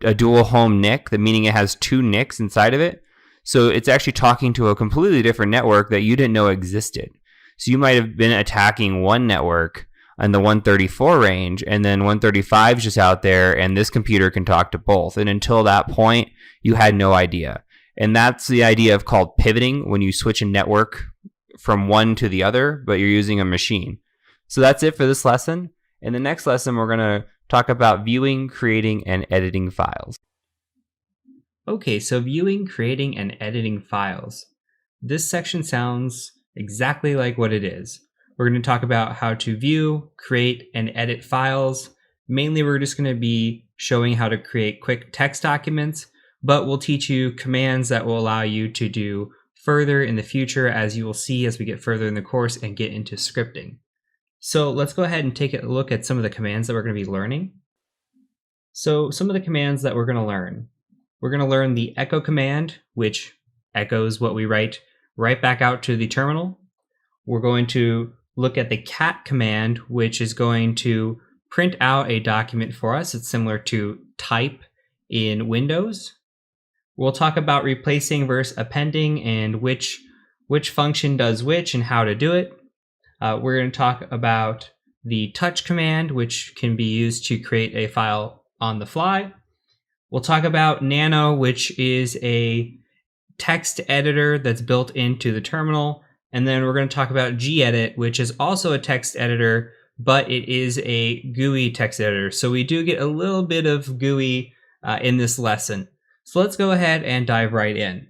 a dual home NIC, meaning it has two NICs inside of it. So it's actually talking to a completely different network that you didn't know existed. So you might have been attacking one network on the 134 range, and then 135 is just out there, and this computer can talk to both. And until that point, you had no idea. And that's the idea of called pivoting, when you switch a network from one to the other, but you're using a machine. So that's it for this lesson. In the next lesson, we're going to talk about viewing, creating, and editing files. Okay, so viewing, creating, and editing files. This section sounds exactly like what it is. We're going to talk about how to view, create, and edit files. Mainly, we're just going to be showing how to create quick text documents, but we'll teach you commands that will allow you to do further in the future, as you will see as we get further in the course and get into scripting. So let's go ahead and take a look at some of the commands that we're going to be learning. So some of the commands that we're going to learn. We're going to learn the echo command, which echoes what we write right back out to the terminal. We're going to look at the cat command, which is going to print out a document for us. It's similar to type in Windows. We'll talk about replacing versus appending and which function does which and how to do it. We're going to talk about the touch command, which can be used to create a file on the fly. We'll talk about Nano, which is a text editor that's built into the terminal. And then we're going to talk about gedit, which is also a text editor, but it is a GUI text editor. So we do get a little bit of GUI in this lesson. So let's go ahead and dive right in.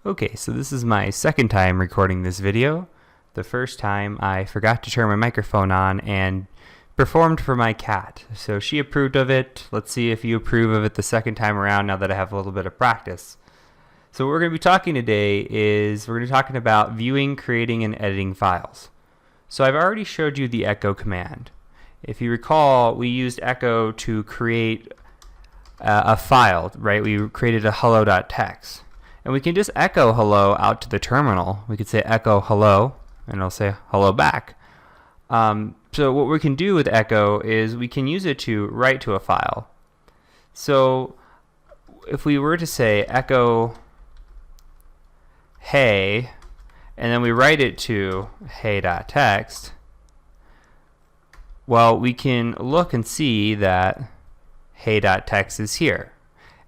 Okay, so this is my second time recording this video. The first time I forgot to turn my microphone on and performed for my cat. So she approved of it. Let's see if you approve of it the second time around now that I have a little bit of practice. So what we're going to be talking today is we're going to be talking about viewing, creating, and editing files. So I've already showed you the echo command. If you recall, we used echo to create a file, right? We created a hello.txt. And we can just echo hello out to the terminal. We could say echo hello, and it'll say hello back. So what we can do with echo is we can use it to write to a file. So if we were to say echo hey, and then we write it to hey.txt, well, we can look and see that hey.txt is here.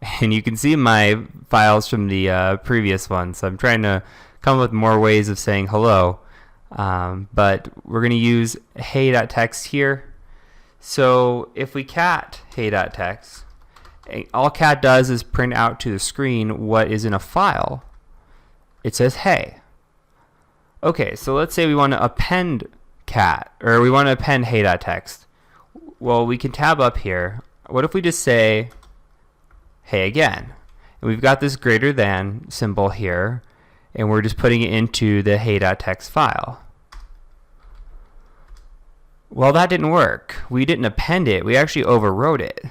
And you can see my files from the previous one. So I'm trying to come up with more ways of saying hello. But we're going to use hey.text here. So if we cat hey.text, all cat does is print out to the screen what is in a file. It says hey. Okay, so let's say we want to append cat, or we want to append hey.text. Well, we can tab up here. What if we just say hey again? And we've got this greater than symbol here, and we're just putting it into the hey.text file. Well, that didn't work. We didn't append it. We actually overwrote it.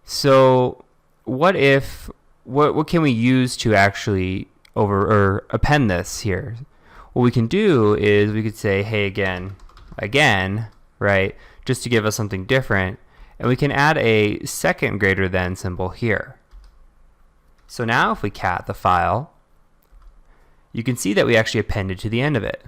So what can we use to actually append this here? What we can do is we could say hey again, right? Just to give us something different. And we can add a second greater than symbol here. So now if we cat the file, you can see that we actually appended to the end of it.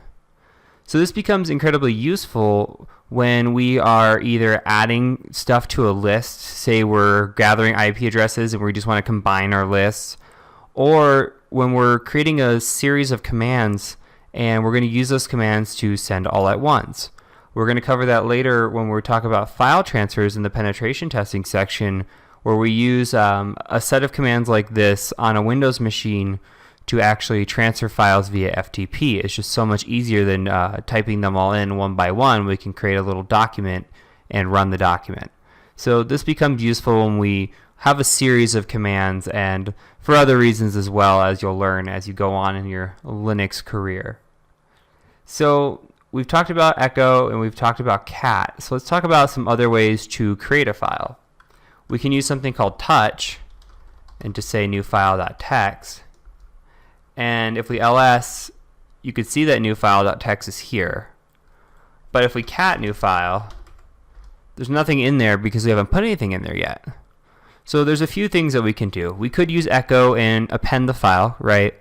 So this becomes incredibly useful when we are either adding stuff to a list, say we're gathering IP addresses and we just want to combine our lists, or when we're creating a series of commands and we're going to use those commands to send all at once. We're going to cover that later when we talk about file transfers in the penetration testing section, where we use a set of commands like this on a Windows machine to actually transfer files via FTP. It's just so much easier than typing them all in one by one. We can create a little document and run the document. So this becomes useful when we have a series of commands, and for other reasons as well, as you'll learn as you go on in your Linux career. So we've talked about echo and we've talked about cat. So let's talk about some other ways to create a file. We can use something called touch and just say new file.txt. And if we ls, you could see that new file.txt is here. But if we cat new file, there's nothing in there because we haven't put anything in there yet. So there's a few things that we can do. We could use echo and append the file, right?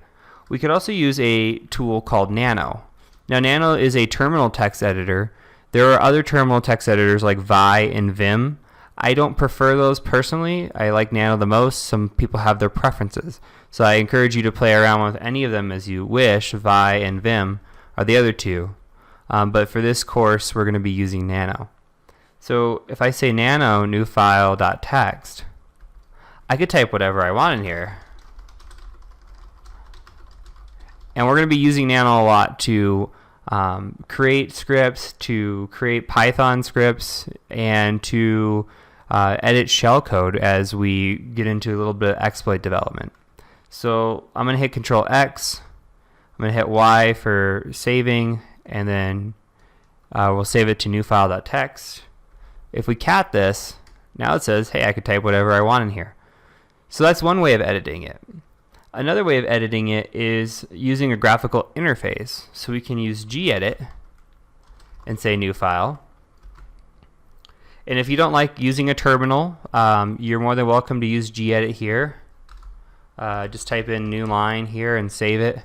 We could also use a tool called Nano. Now Nano is a terminal text editor. There are other terminal text editors like Vi and Vim. I don't prefer those personally. I like Nano the most. Some people have their preferences. So I encourage you to play around with any of them as you wish. Vi and Vim are the other two. But for this course, we're going to be using Nano. So if I say nano new file.txt, I could type whatever I want in here. And we're going to be using Nano a lot to create scripts, to create Python scripts, and to edit shellcode as we get into a little bit of exploit development. So I'm going to hit Control X, I'm going to hit Y for saving, and then we'll save it to new file.txt. If we cat this, now it says, hey, I could type whatever I want in here. So that's one way of editing it. Another way of editing it is using a graphical interface. So we can use gedit and say new file. And if you don't like using a terminal, you're more than welcome to use gedit here. Just type in new line here and save it.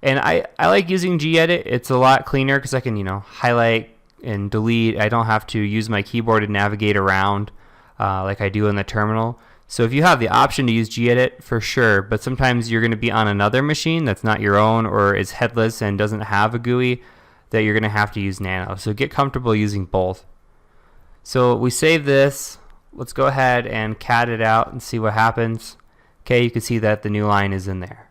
And I like using gedit. It's a lot cleaner because I can, highlight and delete. I don't have to use my keyboard to navigate around like I do in the terminal. So if you have the option to use gedit, for sure, but sometimes you're going to be on another machine that's not your own or is headless and doesn't have a GUI, that you're going to have to use Nano. So get comfortable using both. So we save this. Let's go ahead and cat it out and see what happens. Okay, you can see that the new line is in there.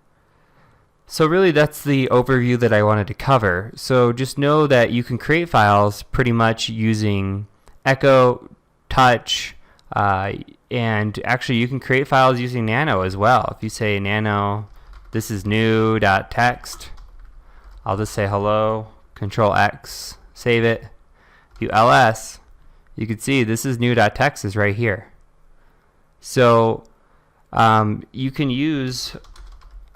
So really that's the overview that I wanted to cover. So just know that you can create files pretty much using echo, touch, and actually you can create files using Nano as well. If you say nano, this is new.txt, I'll just say hello, Control X, save it. If you ls, you can see this is new.txt is right here. So you can use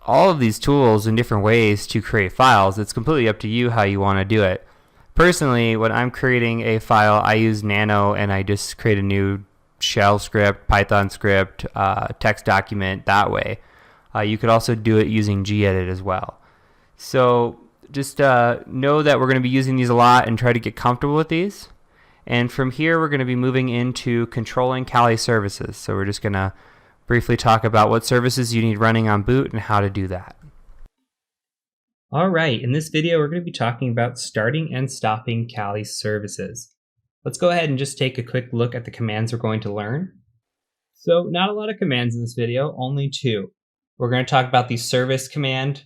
all of these tools in different ways to create files. It's completely up to you how you want to do it. Personally, when I'm creating a file, I use Nano and I just create a new shell script, Python script, text document that way. You could also do it using gedit as well. So just know that we're going to be using these a lot and try to get comfortable with these. And from here, we're going to be moving into controlling Kali services. So we're just going to briefly talk about what services you need running on boot and how to do that. All right, in this video, we're going to be talking about starting and stopping Kali services. Let's go ahead and just take a quick look at the commands we're going to learn. So not a lot of commands in this video, only 2. We're going to talk about the service command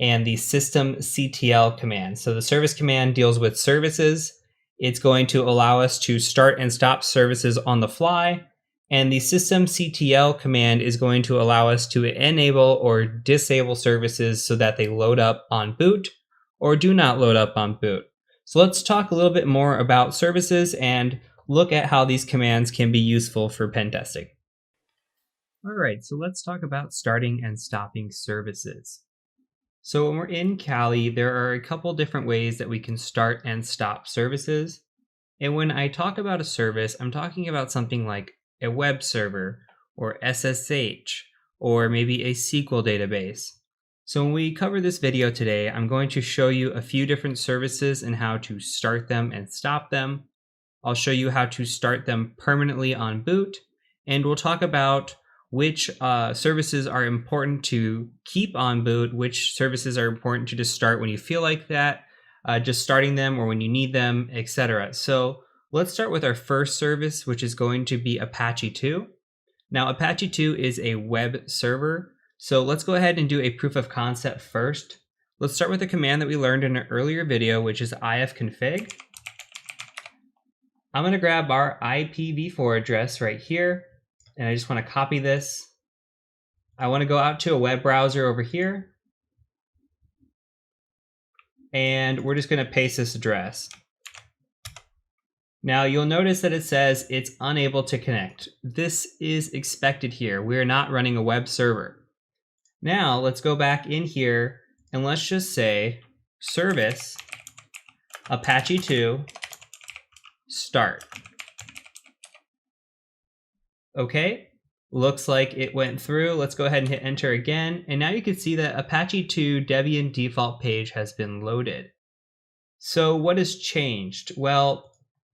and the systemctl command. So the service command deals with services. It's going to allow us to start and stop services on the fly. And the systemctl command is going to allow us to enable or disable services so that they load up on boot or do not load up on boot. So let's talk a little bit more about services and look at how these commands can be useful for pen testing. All right, so let's talk about starting and stopping services. So when we're in Kali, there are a couple different ways that we can start and stop services. And when I talk about a service, I'm talking about something like a web server or SSH or maybe a SQL database. So when we cover this video today, I'm going to show you a few different services and how to start them and stop them. I'll show you how to start them permanently on boot, and we'll talk about which services are important to keep on boot, which services are important to just start when you feel like that, just starting them or when you need them, etc. So let's start with our first service, which is going to be Apache 2. Now, Apache 2 is a web server. So let's go ahead and do a proof of concept first. Let's start with a command that we learned in an earlier video, which is ifconfig. I'm going to grab our IPv4 address right here, and I just want to copy this. I want to go out to a web browser over here, and we're just going to paste this address. Now you'll notice that it says it's unable to connect. This is expected here. We're not running a web server. Now let's go back in here and let's just say service Apache 2 start. Okay, looks like it went through. Let's go ahead and hit enter again. And now you can see that Apache 2 Debian default page has been loaded. So what has changed? Well,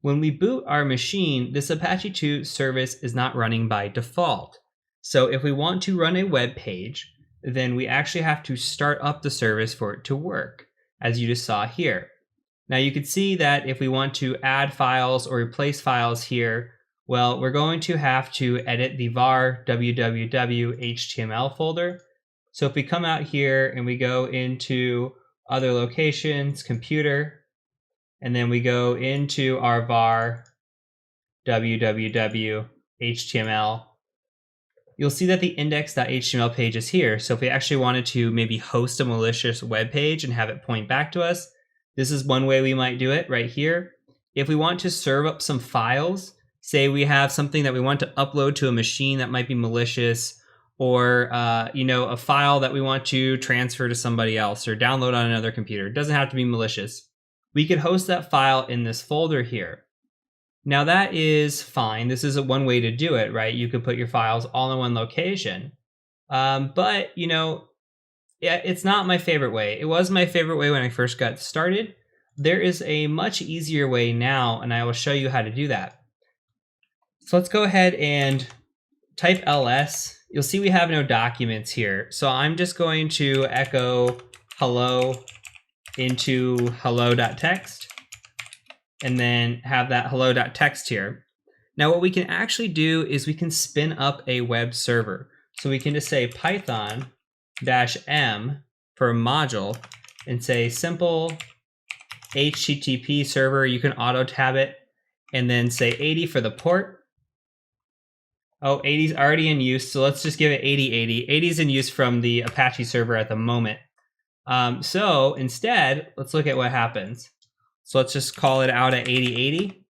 when we boot our machine, this Apache 2 service is not running by default. So if we want to run a web page, then we actually have to start up the service for it to work, as you just saw here. Now you can see that if we want to add files or replace files here, well, we're going to have to edit the var www.html folder. So if we come out here and we go into other locations, computer, and then we go into our var www.html, you'll see that the index.html page is here. So if we actually wanted to maybe host a malicious web page and have it point back to us, this is one way we might do it right here. If we want to serve up some files, say we have something that we want to upload to a machine that might be malicious, or a file that we want to transfer to somebody else or download on another computer. It doesn't have to be malicious. We could host that file in this folder here. Now that is fine. This is one way to do it, right? You could put your files all in one location. But it's not my favorite way. It was my favorite way when I first got started. There is a much easier way now, and I will show you how to do that. So let's go ahead and type ls. You'll see we have no documents here. So I'm just going to echo hello into hello.txt and then have that hello.txt here. Now what we can actually do is we can spin up a web server. So we can just say python-m for module and say simple HTTP server. You can auto tab it and then say 80 for the port. Oh, 80 is already in use, so let's just give it 8080. 80 is in use from the Apache server at the moment. So instead, let's look at what happens. So let's just call it out at 8080.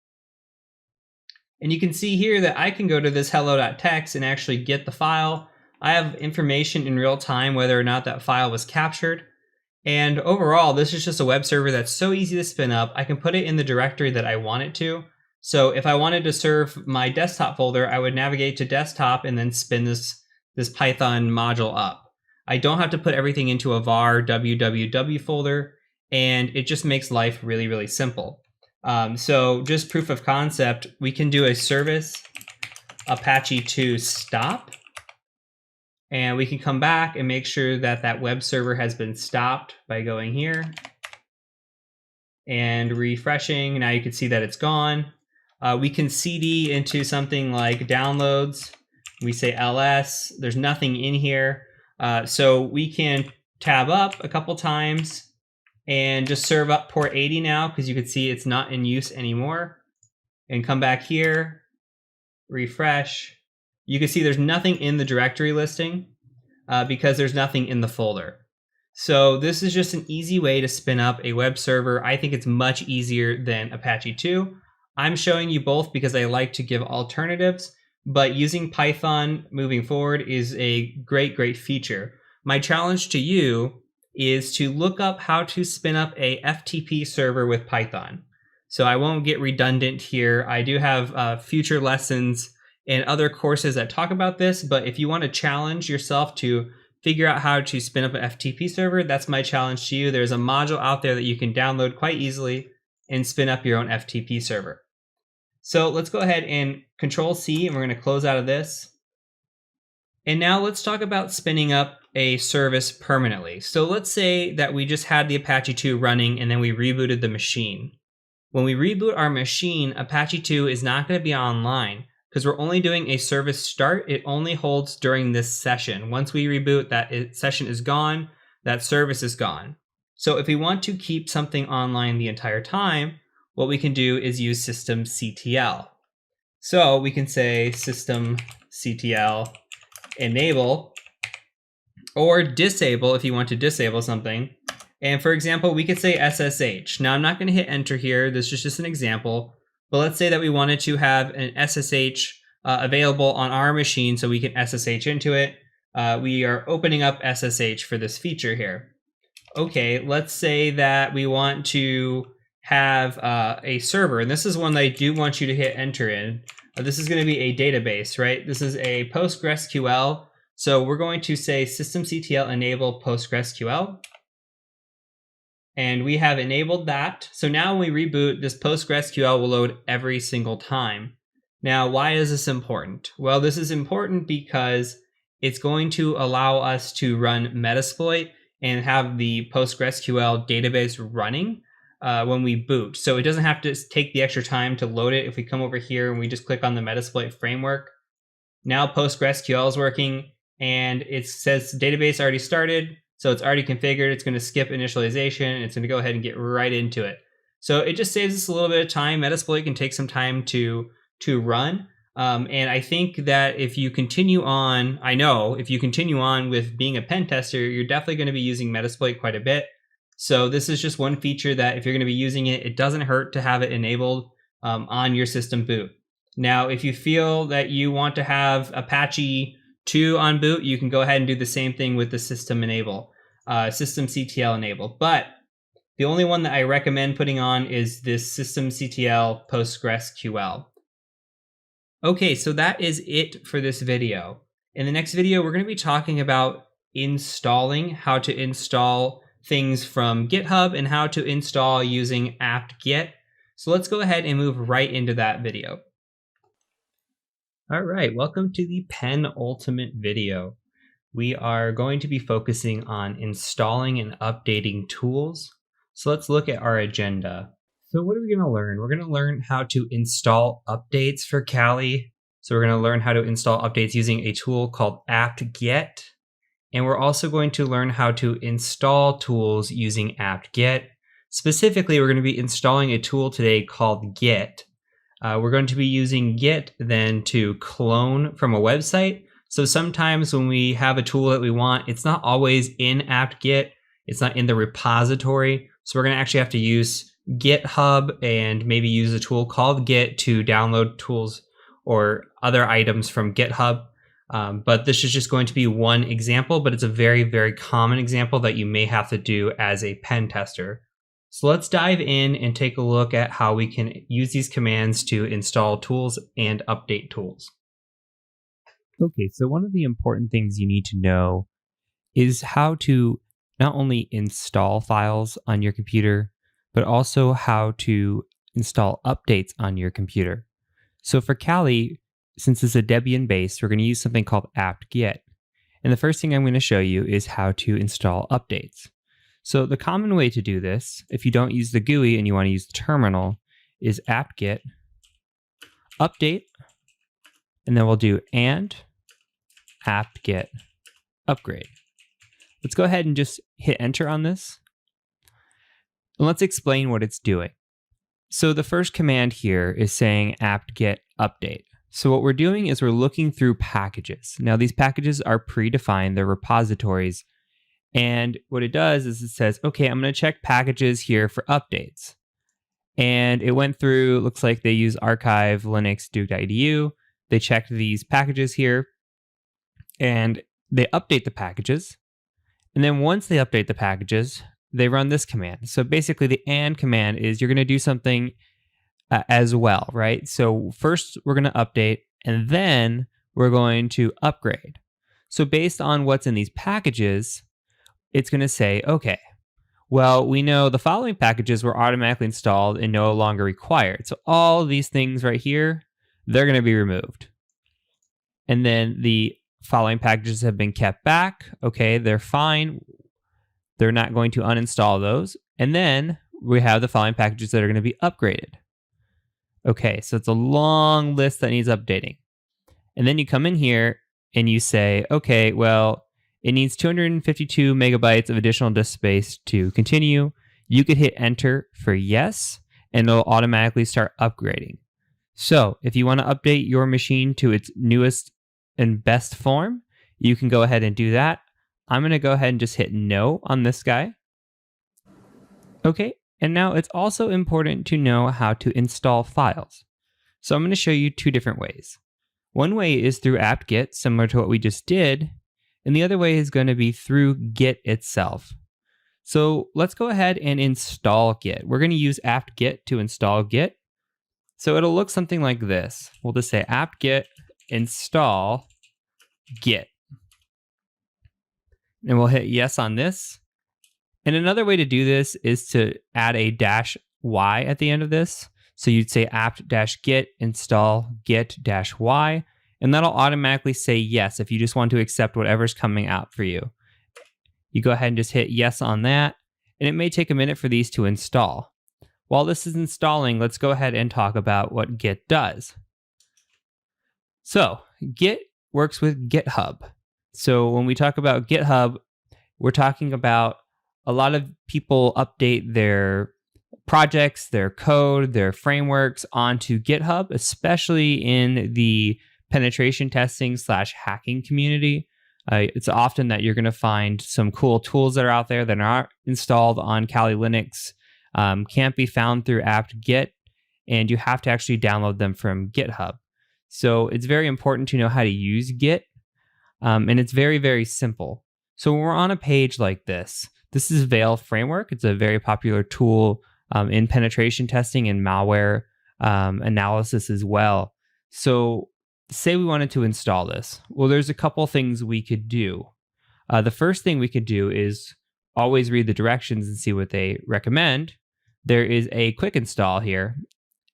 And you can see here that I can go to this hello.txt and actually get the file. I have information in real time whether or not that file was captured. And overall, this is just a web server that's so easy to spin up. I can put it in the directory that I want it to. So if I wanted to serve my desktop folder, I would navigate to desktop and then spin this Python module up. I don't have to put everything into a var www folder, and it just makes life really, really simple. So just proof of concept, we can do a service Apache 2 stop. And we can come back and make sure that that web server has been stopped by going here and refreshing. Now you can see that it's gone. We can CD into something like downloads. We say ls. There's nothing in here. So we can tab up a couple times and just serve up port 80 now, because you can see it's not in use anymore. And come back here, refresh. You can see there's nothing in the directory listing because there's nothing in the folder. So this is just an easy way to spin up a web server. I think it's much easier than Apache 2. I'm showing you both because I like to give alternatives, but using Python moving forward is a great feature. My challenge to you is to look up how to spin up a FTP server with Python. So I won't get redundant here. I do have future lessons and other courses that talk about this, but if you want to challenge yourself to figure out how to spin up an FTP server, that's my challenge to you. There's a module out there that you can download quite easily and spin up your own FTP server. So let's go ahead and Control C, and we're going to close out of this. And now let's talk about spinning up a service permanently. So let's say that we just had the Apache 2 running and then we rebooted the machine. When we reboot our machine, Apache 2 is not going to be online because we're only doing a service start. It only holds during this session. Once we reboot, that session is gone, that service is gone. So if we want to keep something online the entire time, what we can do is use systemctl. So we can say systemctl enable or disable if you want to disable something. And for example, we could say SSH. Now I'm not going to hit enter here. This is just an example. But let's say that we wanted to have an SSH available on our machine so we can SSH into it. We are opening up SSH for this feature here. Okay, let's say that we want to have a server. And this is one that I do want you to hit enter in. This is going to be a database, right? This is a PostgreSQL. So we're going to say systemctl enable PostgreSQL. And we have enabled that. So now when we reboot, this PostgreSQL will load every single time. Now, why is this important? Well, this is important because it's going to allow us to run Metasploit and have the PostgreSQL database running when we boot. So it doesn't have to take the extra time to load it. If we come over here and we just click on the Metasploit framework, now PostgreSQL is working and it says database already started. So it's already configured. It's going to skip initialization. And it's going to go ahead and get right into it. So it just saves us a little bit of time. Metasploit can take some time to run. And I think that if you continue on, if you continue on with being a pen tester, you're definitely going to be using Metasploit quite a bit. So this is just one feature that if you're going to be using it, it doesn't hurt to have it enabled on your system boot. Now, if you feel that you want to have Apache 2 on boot, you can go ahead and do the same thing with the systemctl enable. But the only one that I recommend putting on is this systemctl PostgreSQL. Okay, so that is it for this video. In the next video, we're going to be talking about installing, how to install things from GitHub and how to install using apt-get. So let's go ahead and move right into that video. All right, welcome to the penultimate video. We are going to be focusing on installing and updating tools. So let's look at our agenda. So what are we going to learn? We're going to learn how to install updates for Kali. So we're going to learn how to install updates using a tool called apt-get. And we're also going to learn how to install tools using apt-get. Specifically, we're going to be installing a tool today called Git. We're going to be using Git then to clone from a website. So sometimes when we have a tool that we want, it's not always in apt-get. It's not in the repository. So we're going to actually have to use GitHub and maybe use a tool called Git to download tools or other items from GitHub. But this is just going to be one example, but it's a very common example that you may have to do as a pen tester. So let's dive in and take a look at how we can use these commands to install tools and update tools. Okay, so one of the important things you need to know is how to not only install files on your computer, but also how to install updates on your computer. So for Kali, since it's a Debian base, we're going to use something called apt-get. And the first thing I'm going to show you is how to install updates. So the common way to do this, if you don't use the GUI and you want to use the terminal, is apt-get update, and then we'll do and apt-get upgrade. Let's go ahead and just hit enter on this. And let's explain what it's doing. So the first command here is saying apt-get update. So what we're doing is we're looking through packages. Now these packages are predefined, they're repositories. And what it does is it says, okay, I'm going to check packages here for updates. And it went through, looks like they use archive Linux Duke.edu. They checked these packages here and they update the packages. And then once they update the packages, they run this command. So basically the and command is you're going to do something as well, right? So first we're going to update and then we're going to upgrade. So based on what's in these packages, it's going to say, okay, well, we know the following packages were automatically installed and no longer required. So all these things right here, they're going to be removed. And then the following packages have been kept back. Okay, they're fine. They're not going to uninstall those. And then we have the following packages that are going to be upgraded. Okay, so it's a long list that needs updating. And then you come in here and you say, okay, well, it needs 252 megabytes of additional disk space to continue. You could hit enter for yes, and it'll automatically start upgrading. So if you want to update your machine to its newest and best form, you can go ahead and do that. I'm going to go ahead and just hit no on this guy. Okay, and now it's also important to know how to install files. So I'm going to show you two different ways. One way is through apt-get, similar to what we just did, and the other way is going to be through Git itself. So let's go ahead and install Git. We're going to use apt-get to install Git. So it'll look something like this. We'll just say apt-get install Git. And we'll hit yes on this. And another way to do this is to add a -y at the end of this. So you'd say apt-get install git-y, and that'll automatically say yes if you just want to accept whatever's coming out for you. You go ahead and just hit yes on that, and it may take a minute for these to install. While this is installing, let's go ahead and talk about what Git does. So Git works with GitHub. So when we talk about GitHub, we're talking about a lot of people update their projects, their code, their frameworks onto GitHub, especially in the penetration testing / hacking community. It's often that you're going to find some cool tools that are out there that aren't installed on Kali Linux, can't be found through apt-get, and you have to actually download them from GitHub. So it's very important to know how to use Git, and it's very, very simple. So when we're on a page like this is Veil Framework. It's a very popular tool in penetration testing and malware analysis as well. So say we wanted to install this. Well, there's a couple things we could do. The first thing we could do is always read the directions and see what they recommend. There is a quick install here.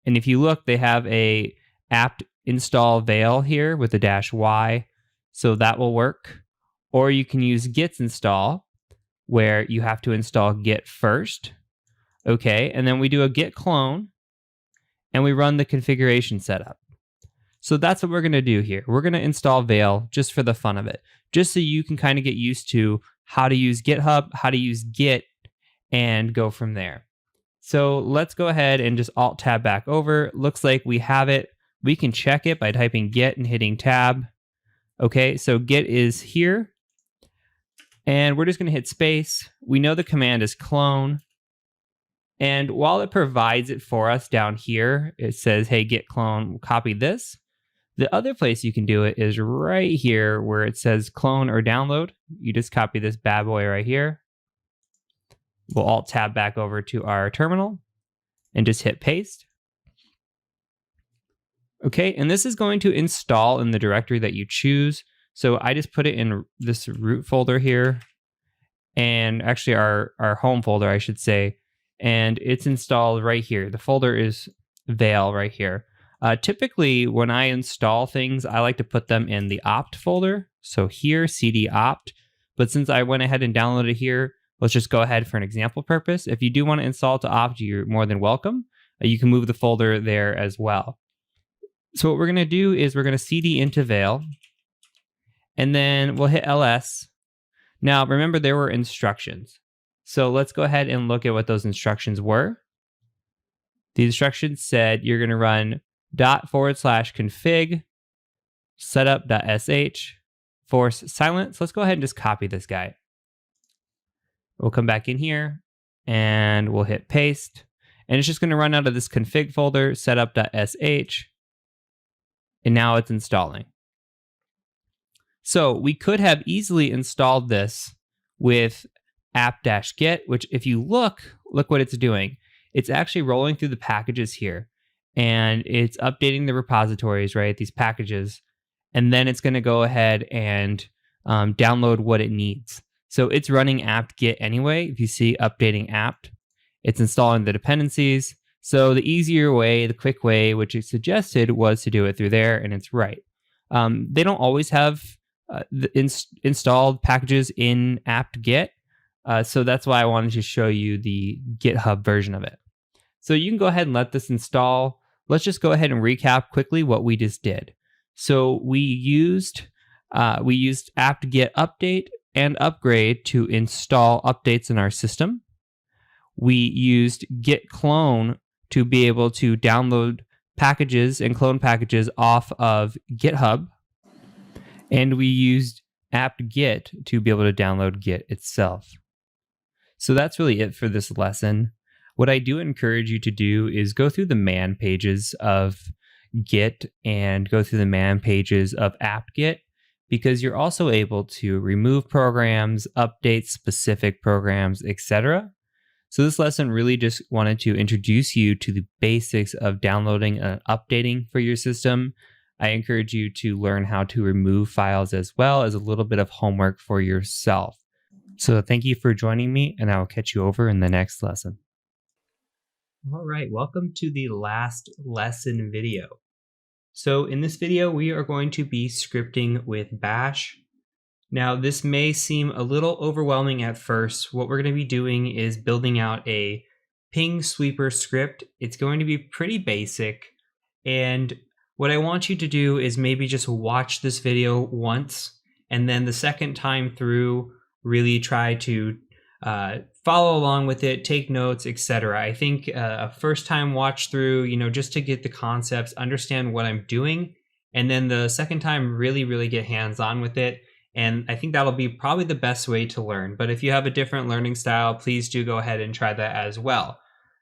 And if you look, they have a apt install Veil here with the -y. So that will work. Or you can use git install, where you have to install Git first. Okay, and then we do a git clone, and we run the configuration setup. So that's what we're going to do here. We're going to install Veil just for the fun of it, just so you can kind of get used to how to use GitHub, how to use Git, and go from there. So let's go ahead and just Alt-Tab back over. Looks like we have it. We can check it by typing Git and hitting Tab. Okay, so Git is here. And we're just going to hit space. We know the command is clone. And while it provides it for us down here, it says, hey, git clone, we'll copy this. The other place you can do it is right here where it says clone or download. You just copy this bad boy right here. We'll Alt-Tab back over to our terminal and just hit paste. Okay, and this is going to install in the directory that you choose. So I just put it in this root folder here, and actually our home folder, I should say, and it's installed right here. The folder is Veil right here. Typically, when I install things, I like to put them in the opt folder. So here, cd opt. But since I went ahead and downloaded it here, let's just go ahead for an example purpose. If you do want to install to opt, you're more than welcome. You can move the folder there as well. So what we're going to do is we're going to cd into veil, and then we'll hit ls. Now, remember, there were instructions. So let's go ahead and look at what those instructions were. The instructions said you're going to run ./config setup.sh force silence. Let's go ahead and just copy this guy. We'll come back in here and we'll hit paste. And it's just going to run out of this config folder, setup.sh. And now it's installing. So we could have easily installed this with apt-get, which if you look what it's doing. It's actually rolling through the packages here, and it's updating the repositories, right? These packages, and then it's going to go ahead and download what it needs. So it's running apt-get anyway. If you see updating apt, it's installing the dependencies. So the easier way, the quick way, which it suggested, was to do it through there, and it's right. They don't always have the installed packages in apt-get. So that's why I wanted to show you the GitHub version of it. So you can go ahead and let this install. Let's just go ahead and recap quickly what we just did. So we used apt-get update and upgrade to install updates in our system. We used git clone to be able to download packages and clone packages off of GitHub. And we used apt-get to be able to download Git itself. So that's really it for this lesson. What I do encourage you to do is go through the man pages of Git and go through the man pages of apt-get, because you're also able to remove programs, update specific programs, etc. So this lesson really just wanted to introduce you to the basics of downloading and updating for your system. I encourage you to learn how to remove files as well as a little bit of homework for yourself. So thank you for joining me, and I will catch you over in the next lesson. All right, welcome to the last lesson video. So in this video, we are going to be scripting with Bash. Now, this may seem a little overwhelming at first. What we're going to be doing is building out a ping sweeper script. It's going to be pretty basic, and what I want you to do is maybe just watch this video once, and then the second time through, really try to follow along with it, take notes, etc. I think a first time watch through, just to get the concepts, understand what I'm doing, and then the second time really get hands-on with it. And I think that'll be probably the best way to learn. But if you have a different learning style, please do go ahead and try that as well.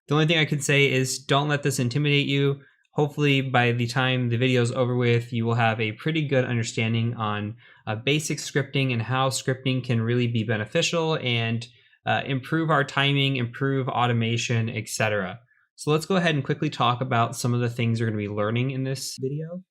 The only thing I can say is don't let this intimidate you. Hopefully by the time the video is over with, you will have a pretty good understanding on basic scripting and how scripting can really be beneficial and improve our timing, improve automation, etc. So let's go ahead and quickly talk about some of the things you're going to be learning in this video.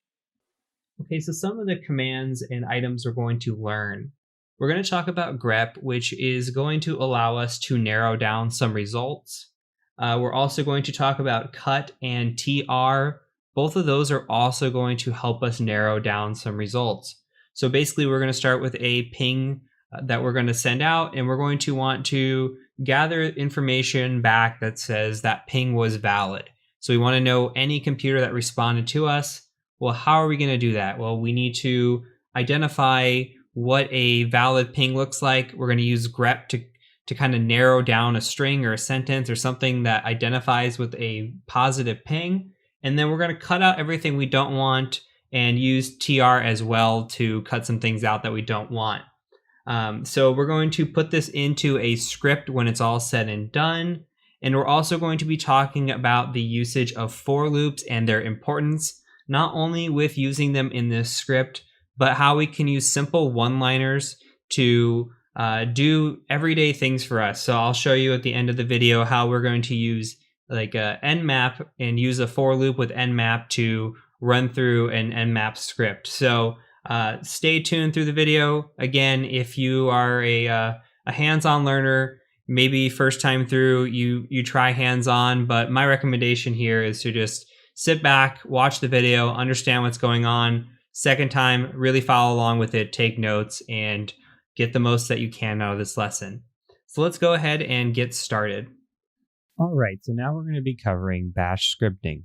Okay, so some of the commands and items we're going to learn. We're going to talk about grep, which is going to allow us to narrow down some results. We're also going to talk about cut and tr. Both of those are also going to help us narrow down some results. So basically, we're going to start with a ping that we're going to send out, and we're going to want to gather information back that says that ping was valid. So we want to know any computer that responded to us. Well, how are we going to do that? Well, we need to identify what a valid ping looks like. We're going to use grep to kind of narrow down a string or a sentence or something that identifies with a positive ping. And then we're going to cut out everything we don't want and use tr as well to cut some things out that we don't want. So we're going to put this into a script when it's all said and done. And we're also going to be talking about the usage of for loops and their importance, not only with using them in this script, but how we can use simple one-liners to do everyday things for us. So I'll show you at the end of the video how we're going to use like a nmap and use a for loop with nmap to run through an nmap script. So stay tuned through the video. Again, if you are a hands-on learner, maybe first time through you try hands-on, but my recommendation here is to just sit back, watch the video, understand what's going on, Second time, really follow along with it, take notes, and get the most that you can out of this lesson. So let's go ahead and get started. All right, so now we're going to be covering bash scripting.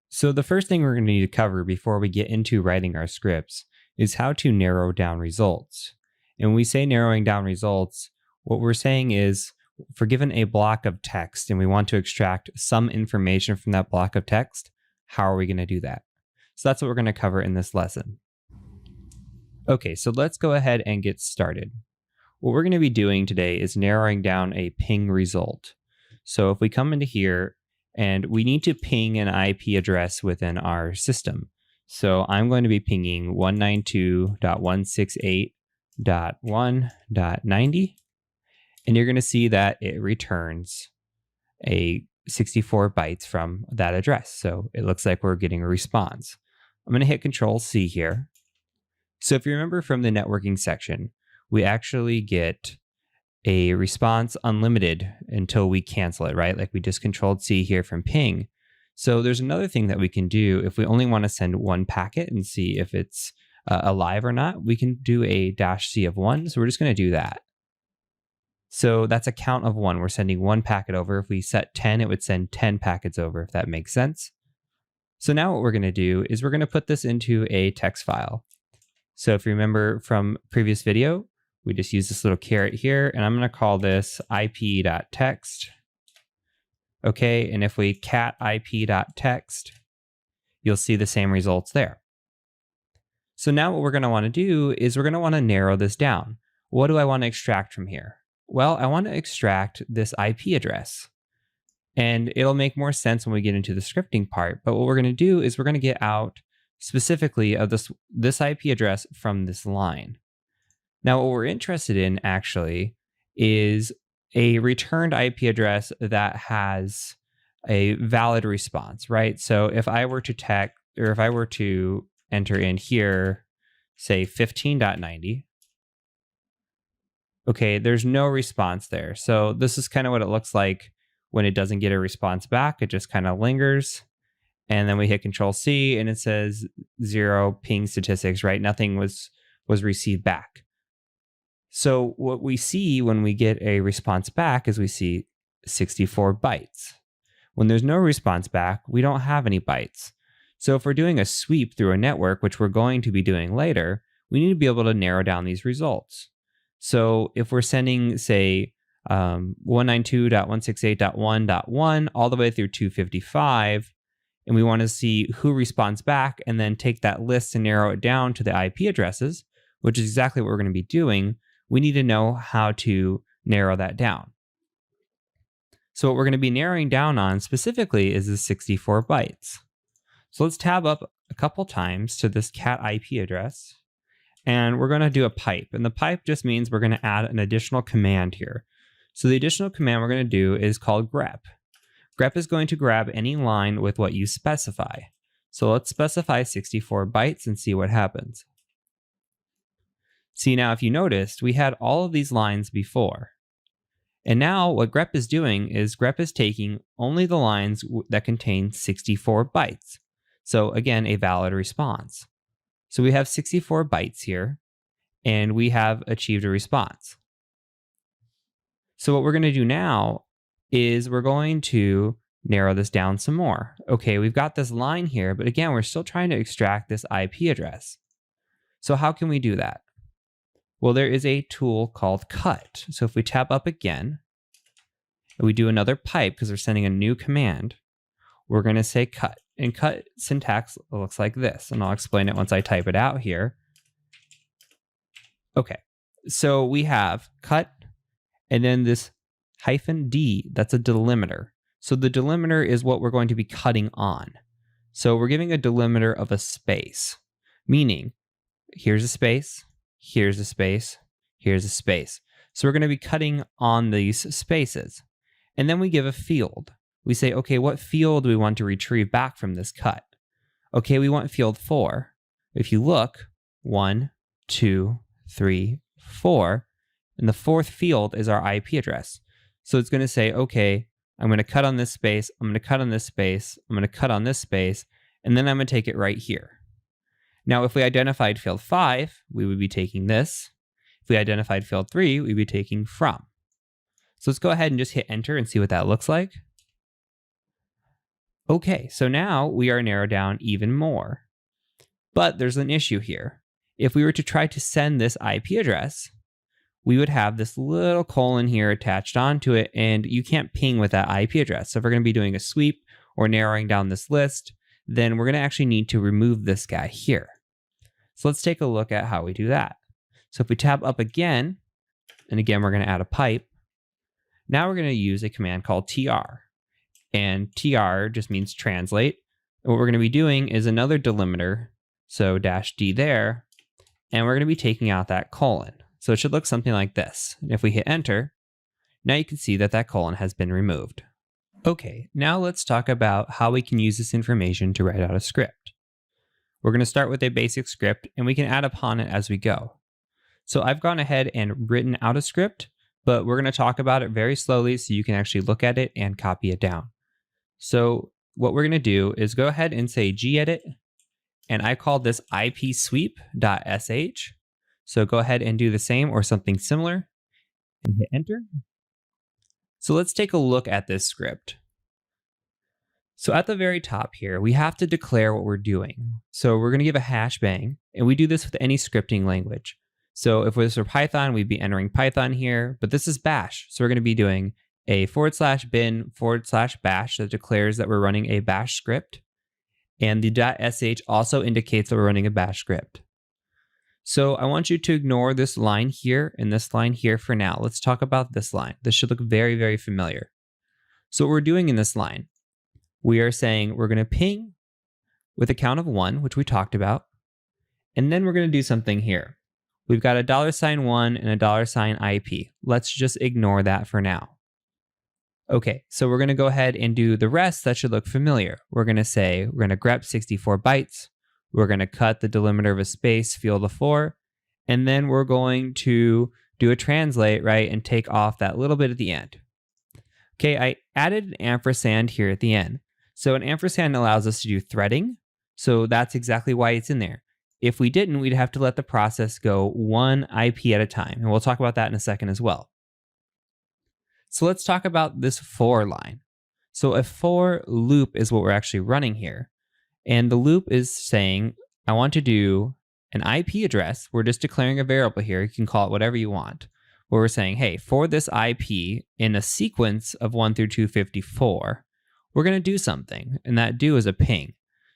So the first thing we're going to need to cover before we get into writing our scripts is how to narrow down results. And when we say narrowing down results, what we're saying is, if we're given a block of text and we want to extract some information from that block of text, how are we going to do that? So that's what we're going to cover in this lesson. Okay, so let's go ahead and get started. What we're going to be doing today is narrowing down a ping result. So if we come into here and we need to ping an IP address within our system. So I'm going to be pinging 192.168.1.90. And you're going to see that it returns a 64 bytes from that address. So it looks like we're getting a response. I'm going to hit Control-C here. So if you remember from the networking section, we actually get a response unlimited until we cancel it, right? Like we just Control-C here from ping. So there's another thing that we can do if we only want to send one packet and see if it's alive or not. We can do a -C of 1. So we're just going to do that. So that's a count of 1. We're sending one packet over. If we set 10, it would send 10 packets over, if that makes sense. So now what we're going to do is we're going to put this into a text file. So if you remember from previous video, we just use this little caret here, and I'm going to call this ip.text. Okay, and if we cat ip.text, you'll see the same results there. So now what we're going to want to do is we're going to want to narrow this down. What do I want to extract from here? Well, I want to extract this IP address. And it'll make more sense when we get into the scripting part. But what we're going to do is we're going to get out specifically of this IP address from this line. Now, what we're interested in actually is a returned IP address that has a valid response, right? So if I were to enter in here, say 15.90, okay, there's no response there. So this is kind of what it looks like when it doesn't get a response back. It just kind of lingers. And then we hit Control-C and it says 0 ping statistics, right? Nothing was received back. So what we see when we get a response back is we see 64 bytes. When there's no response back, we don't have any bytes. So if we're doing a sweep through a network, which we're going to be doing later, we need to be able to narrow down these results. So if we're sending, say, 192.168.1.1 all the way through 255, and we want to see who responds back and then take that list and narrow it down to the IP addresses, which is exactly what we're going to be doing, we need to know how to narrow that down. So what we're going to be narrowing down on specifically is the 64 bytes. So let's tab up a couple times to this cat IP address, and we're going to do a pipe. And the pipe just means we're going to add an additional command here. So the additional command we're going to do is called grep. Grep is going to grab any line with what you specify. So let's specify 64 bytes and see what happens. See, now if you noticed, we had all of these lines before. And now what grep is doing is grep is taking only the lines that contain 64 bytes. So again, a valid response. So we have 64 bytes here, and we have achieved a response. So what we're going to do now is we're going to narrow this down some more. Okay, we've got this line here, but again, we're still trying to extract this IP address. So how can we do that? Well, there is a tool called cut. So if we tab up again, and we do another pipe because we're sending a new command, we're going to say cut. And cut syntax looks like this, and I'll explain it once I type it out here. Okay, so we have cut, and then this -D, that's a delimiter. So the delimiter is what we're going to be cutting on. So we're giving a delimiter of a space, meaning here's a space, here's a space, here's a space. So we're going to be cutting on these spaces. And then we give a field. We say, okay, what field do we want to retrieve back from this cut? Okay, we want field 4. If you look, 1, 2, 3, 4, and the fourth field is our IP address. So it's going to say, okay, I'm going to cut on this space, I'm going to cut on this space, I'm going to cut on this space, and then I'm going to take it right here. Now, if we identified field 5, we would be taking this. If we identified field 3, we'd be taking from. So let's go ahead and just hit enter and see what that looks like. Okay, so now we are narrowed down even more. But there's an issue here. If we were to try to send this IP address, we would have this little colon here attached onto it, and you can't ping with that IP address. So if we're going to be doing a sweep or narrowing down this list, then we're going to actually need to remove this guy here. So let's take a look at how we do that. So if we tab up again, and again, we're going to add a pipe. Now we're going to use a command called tr. And tr just means translate. And what we're going to be doing is another delimiter, so -d there, and we're going to be taking out that colon. So it should look something like this. And if we hit enter, now you can see that that colon has been removed. Okay, now let's talk about how we can use this information to write out a script. We're going to start with a basic script, and we can add upon it as we go. So I've gone ahead and written out a script, but we're going to talk about it very slowly so you can actually look at it and copy it down. So what we're going to do is go ahead and say gedit, and I called this ipsweep.sh. So go ahead and do the same or something similar and hit enter. So let's take a look at this script. So at the very top here, we have to declare what we're doing. So we're going to give a hash bang, and we do this with any scripting language. So if this were Python, we'd be entering Python here, but this is bash. So we're going to be doing a /bin/bash that declares that we're running a bash script. And the .sh also indicates that we're running a bash script. So I want you to ignore this line here and this line here for now. Let's talk about this line. This should look very, very familiar. So what we're doing in this line, we are saying we're going to ping with a count of 1, which we talked about. And then we're going to do something here. We've got a $1 and a $IP. Let's just ignore that for now. Okay, so we're going to go ahead and do the rest that should look familiar. We're going to say we're going to grep 64 bytes. We're going to cut the delimiter of a space, field of 4, and then we're going to do a translate, right, and take off that little bit at the end. Okay, I added an ampersand here at the end. So an ampersand allows us to do threading, so that's exactly why it's in there. If we didn't, we'd have to let the process go one IP at a time, and we'll talk about that in a second as well. So let's talk about this for line. So a for loop is what we're actually running here. And the loop is saying, I want to do an IP address. We're just declaring a variable here. You can call it whatever you want. Where we're saying, hey, for this IP in a sequence of 1 through 254, we're going to do something. And that do is a ping.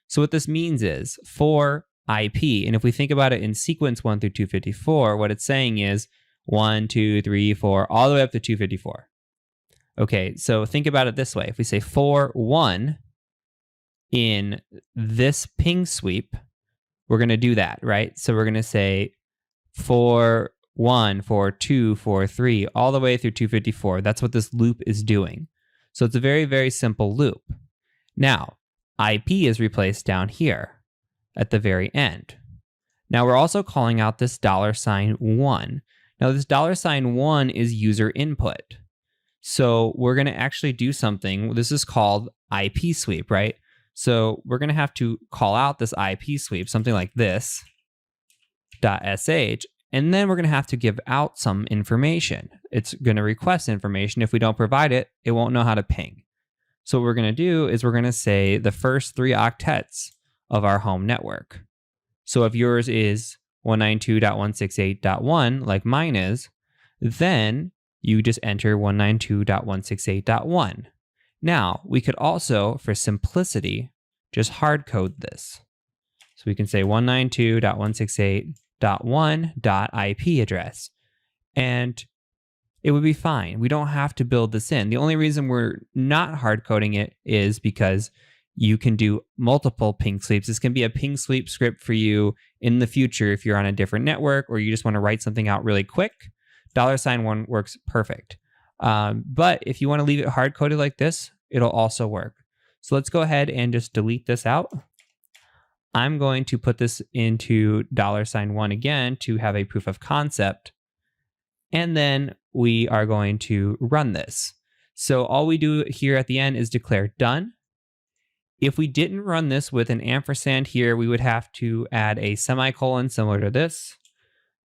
So what this means is for IP, and if we think about it in sequence 1 through 254, what it's saying is 1, 2, 3, 4, all the way up to 254. Okay, so think about it this way. If we say for 1 in this ping sweep, we're going to do that, right? So we're going to say for 1, for 2, for 3, all the way through 254. That's what this loop is doing. So it's a very, very simple loop. Now, IP is replaced down here at the very end. Now we're also calling out this $1. Now this $1 is user input. So we're going to actually do something. This is called IP sweep, right? So we're going to have to call out this IP sweep, something like this, .sh, and then we're going to have to give out some information. It's going to request information. If we don't provide it, it won't know how to ping. So what we're going to do is we're going to say the first 3 octets of our home network. So if yours is 192.168.1, like mine is, then you just enter 192.168.1. Now, we could also, for simplicity, just hard code this. So we can say 192.168.1.IP address, and it would be fine. We don't have to build this in. The only reason we're not hard coding it is because you can do multiple ping sweeps. This can be a ping sweep script for you in the future if you're on a different network or you just want to write something out really quick. $1 works perfect. But if you want to leave it hard coded like this, it'll also work. So let's go ahead and just delete this out. I'm going to put this into $1 again to have a proof of concept. And then we are going to run this. So all we do here at the end is declare done. If we didn't run this with an ampersand here, we would have to add a semicolon similar to this.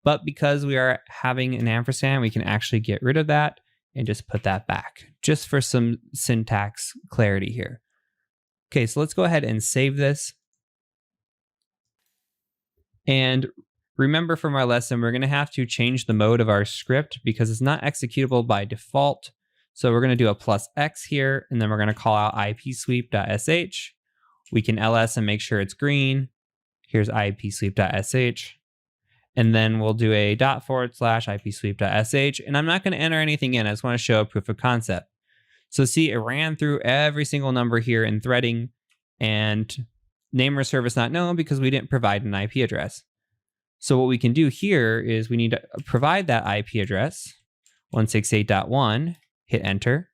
But because we are having an ampersand, we can actually get rid of that and just put that back, just for some syntax clarity here. Okay, so let's go ahead and save this. And remember from our lesson, we're going to have to change the mode of our script because it's not executable by default. So we're going to do a +X here, and then we're going to call out ipsweep.sh. We can ls and make sure it's green. Here's ipsweep.sh. And then we'll do a /ipsweep.sh. And I'm not going to enter anything in. I just want to show a proof of concept. So see, it ran through every single number here in threading, and name or service not known because we didn't provide an IP address. So what we can do here is we need to provide that IP address, 168.1, hit enter.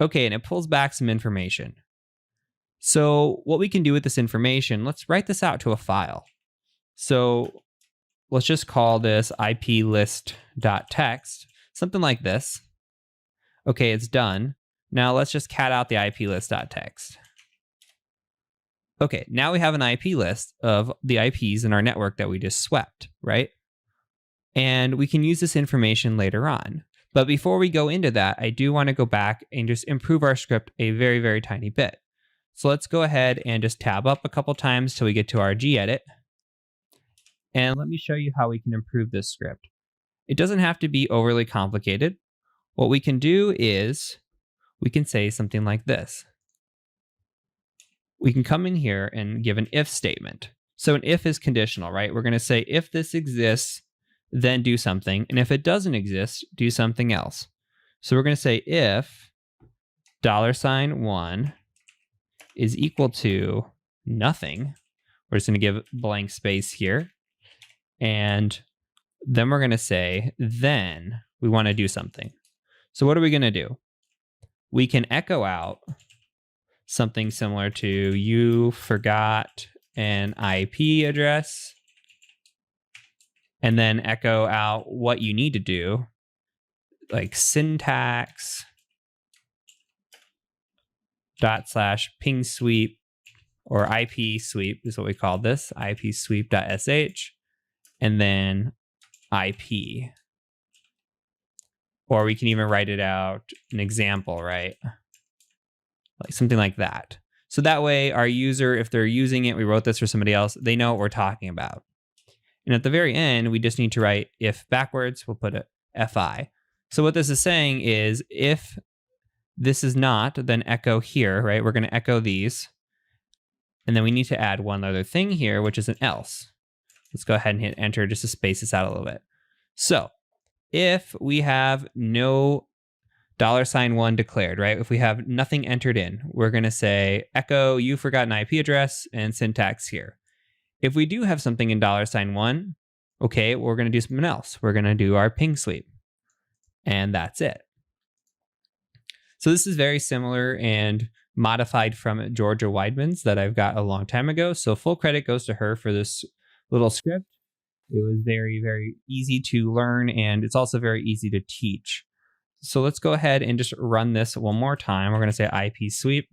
Okay, and it pulls back some information. So what we can do with this information, let's write this out to a file. So let's just call this iplist.txt, something like this. Okay, it's done. Now let's just cat out the iplist.txt. Okay, now we have an IP list of the IPs in our network that we just swept, right? And we can use this information later on. But before we go into that, I do want to go back and just improve our script a very, very tiny bit. So let's go ahead and just tab up a couple times till we get to our gedit. And let me show you how we can improve this script. It doesn't have to be overly complicated. What we can do is we can say something like this. We can come in here and give an if statement. So an if is conditional, right? We're going to say if this exists, then do something. And if it doesn't exist, do something else. So we're going to say if $1 is equal to nothing. We're just going to give blank space here. And then we're going to say, then we want to do something. So what are we going to do? We can echo out something similar to you forgot an IP address, and then echo out what you need to do, like syntax /ping sweep, or IP sweep is what we call this, IP sweep.sh, and then IP. Or we can even write it out an example, right? Like something like that. So that way our user, if they're using it, we wrote this for somebody else, they know what we're talking about. And at the very end, we just need to write if backwards, we'll put a fi. So what this is saying is if this is not, then echo here, right? We're going to echo these. And then we need to add one other thing here, which is an else. Let's go ahead and hit enter just to space this out a little bit. So if we have no $1 declared, right? If we have nothing entered in, we're going to say echo you forgot an IP address and syntax here. If we do have something in $1, okay, we're going to do something else. We're going to do our ping sweep. And that's it. So this is very similar and modified from Georgia Weidman's that I've got a long time ago. So full credit goes to her for this little script. It was very, very easy to learn, and it's also very easy to teach. So let's go ahead and just run this one more time. We're going to say ipsweep.sh.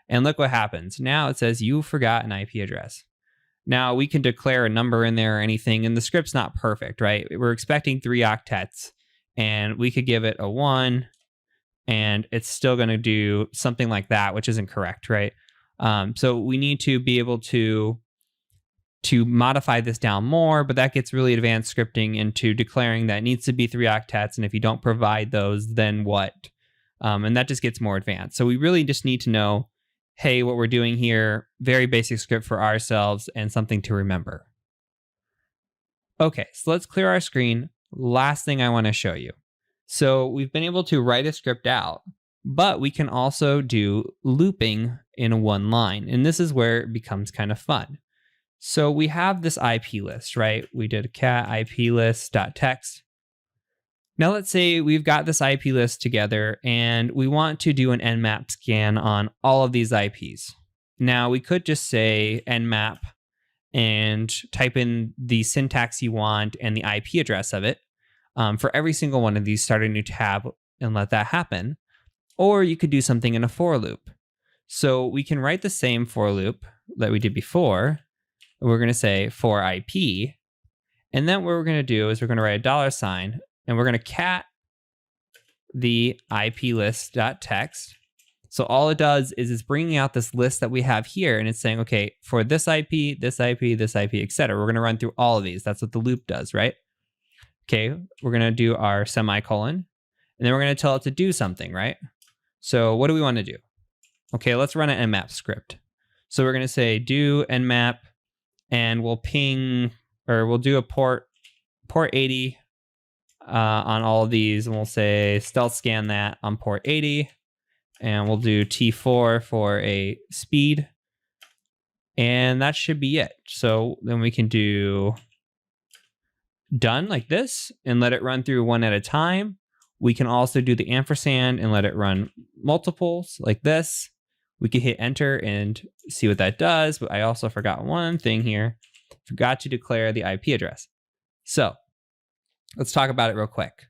And look what happens. Now it says you forgot an IP address. Now we can declare a number in there or anything, and the script's not perfect, right? We're expecting 3 octets, and we could give it a 1, and it's still going to do something like that, which isn't correct, right? So we need to be able to modify this down more, but that gets really advanced scripting into declaring that it needs to be 3 octets, and if you don't provide those, then what? And that just gets more advanced. So we really just need to know, hey, what we're doing here, very basic script for ourselves and something to remember. Okay, so let's clear our screen. Last thing I want to show you. So we've been able to write a script out, but we can also do looping in one line. And this is where it becomes kind of fun. So we have this IP list, right? We did cat IP list.txt. Now let's say we've got this IP list together and we want to do an nmap scan on all of these IPs. Now we could just say nmap and type in the syntax you want and the IP address of it. For every single one of these, start a new tab and let that happen. or you could do something in a for loop. So we can write the same for loop that we did before. We're going to say for IP. And then what we're going to do is we're going to write a $, and we're going to cat the IP list.text. So all it does is it's bringing out this list that we have here, and it's saying, okay, for this IP, this IP, this IP, etc. We're going to run through all of these. That's what the loop does, right? Okay, we're going to do our semicolon, and then we're going to tell it to do something, right? So what do we want to do? Okay, let's run an nmap script. So we're going to say do nmap, and we'll ping, or we'll do a port 80 on all of these, and we'll say stealth scan that on port 80, and we'll do T4 for a speed, and that should be it. So then we can do done like this and let it run through one at a time. We can also do the ampersand and let it run multiples like this. We can hit enter and see what that does, but I also forgot one thing here. Forgot to declare the IP address. So let's talk about it real quick.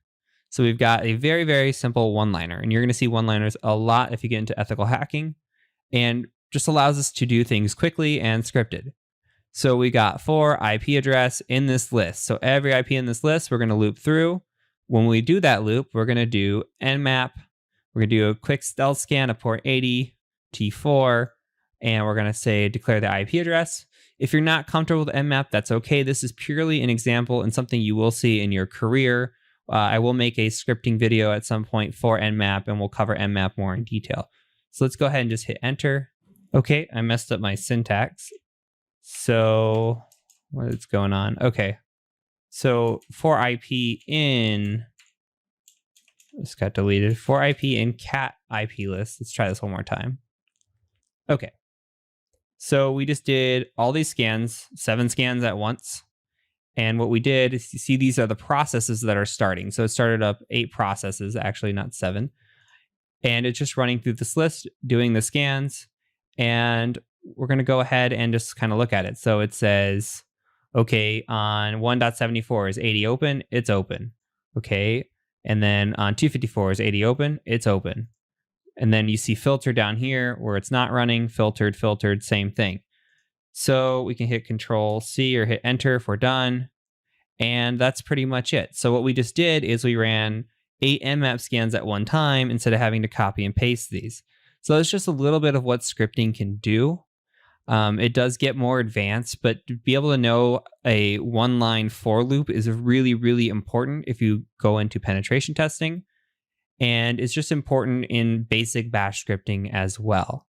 So we've got a very, very simple one-liner, and you're going to see one-liners a lot if you get into ethical hacking, and just allows us to do things quickly and scripted. So we got for IP address in this list. So every IP in this list, we're going to loop through. When we do that loop, we're going to do nmap. We're going to do a quick stealth scan of port 80, T4, and we're going to say declare the IP address. If you're not comfortable with nmap, that's okay. This is purely an example and something you will see in your career. I will make a scripting video at some point for nmap, and we'll cover nmap more in detail. So let's go ahead and just hit enter. Okay, I messed up my syntax. So what is going on? Okay, so for IP in, this got deleted. For IP in cat IP list. Let's try this one more time. Okay. So we just did all these scans, 7 scans at once. And what we did is, you see, these are the processes that are starting. So it started up 8 processes, actually not 7. And it's just running through this list, doing the scans. And we're going to go ahead and just kind of look at it. So it says, okay, on 1.74 is 80 open? It's open. Okay. And then on 254 is 80 open? It's open. And then you see filter down here where it's not running, filtered, same thing. So we can hit Control C or hit enter if we're done. And that's pretty much it. So what we just did is we ran 8 nmap scans at one time instead of having to copy and paste these. So it's just a little bit of what scripting can do. It does get more advanced, but to be able to know a one-line for loop is really, really important if you go into penetration testing. And it's just important in basic bash scripting as well.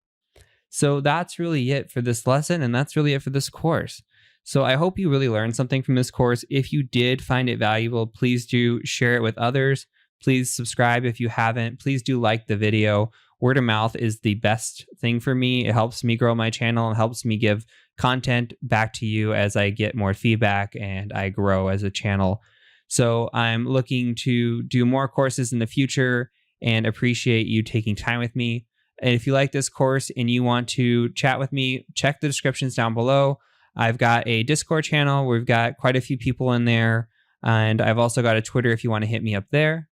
So that's really it for this lesson, and that's really it for this course. So I hope you really learned something from this course. If you did find it valuable, please do share it with others. Please subscribe if you haven't. Please do like the video. Word of mouth is the best thing for me. It helps me grow my channel and helps me give content back to you as I get more feedback and I grow as a channel. So I'm looking to do more courses in the future and appreciate you taking time with me. And if you like this course and you want to chat with me, check the descriptions down below. I've got a Discord channel. We've got quite a few people in there. And I've also got a Twitter if you want to hit me up there.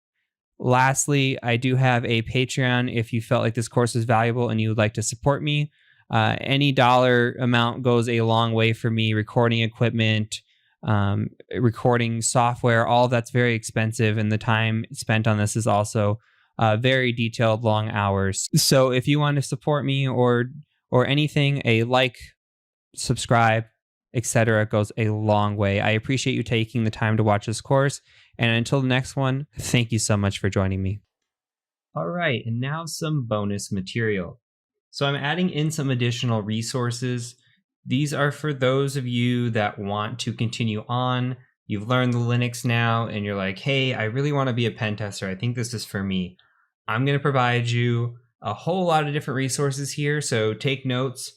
Lastly, I do have a Patreon if you felt like this course is valuable and you would like to support me. Any dollar amount goes a long way for me. Recording equipment, recording software, all of that's very expensive, and the time spent on this is also very detailed, long hours. So if you want to support me or anything, a like, subscribe, etc. goes a long way. I appreciate you taking the time to watch this course. And until the next one, thank you so much for joining me. All right, and now some bonus material. So I'm adding in some additional resources. These are for those of you that want to continue on. You've learned the Linux now, and you're like, hey, I really want to be a pen tester. I think this is for me. I'm going to provide you a whole lot of different resources here, so take notes.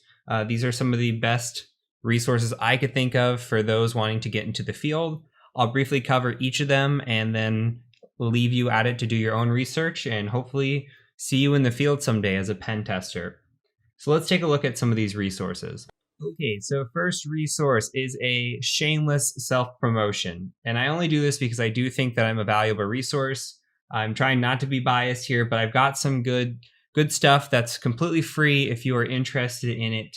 These are some of the best resources I could think of for those wanting to get into the field. I'll briefly cover each of them and then leave you at it to do your own research and hopefully see you in the field someday as a pen tester. So let's take a look at some of these resources. Okay, so first resource is a shameless self-promotion. And I only do this because I do think that I'm a valuable resource. I'm trying not to be biased here, but I've got some good stuff that's completely free if you are interested in it.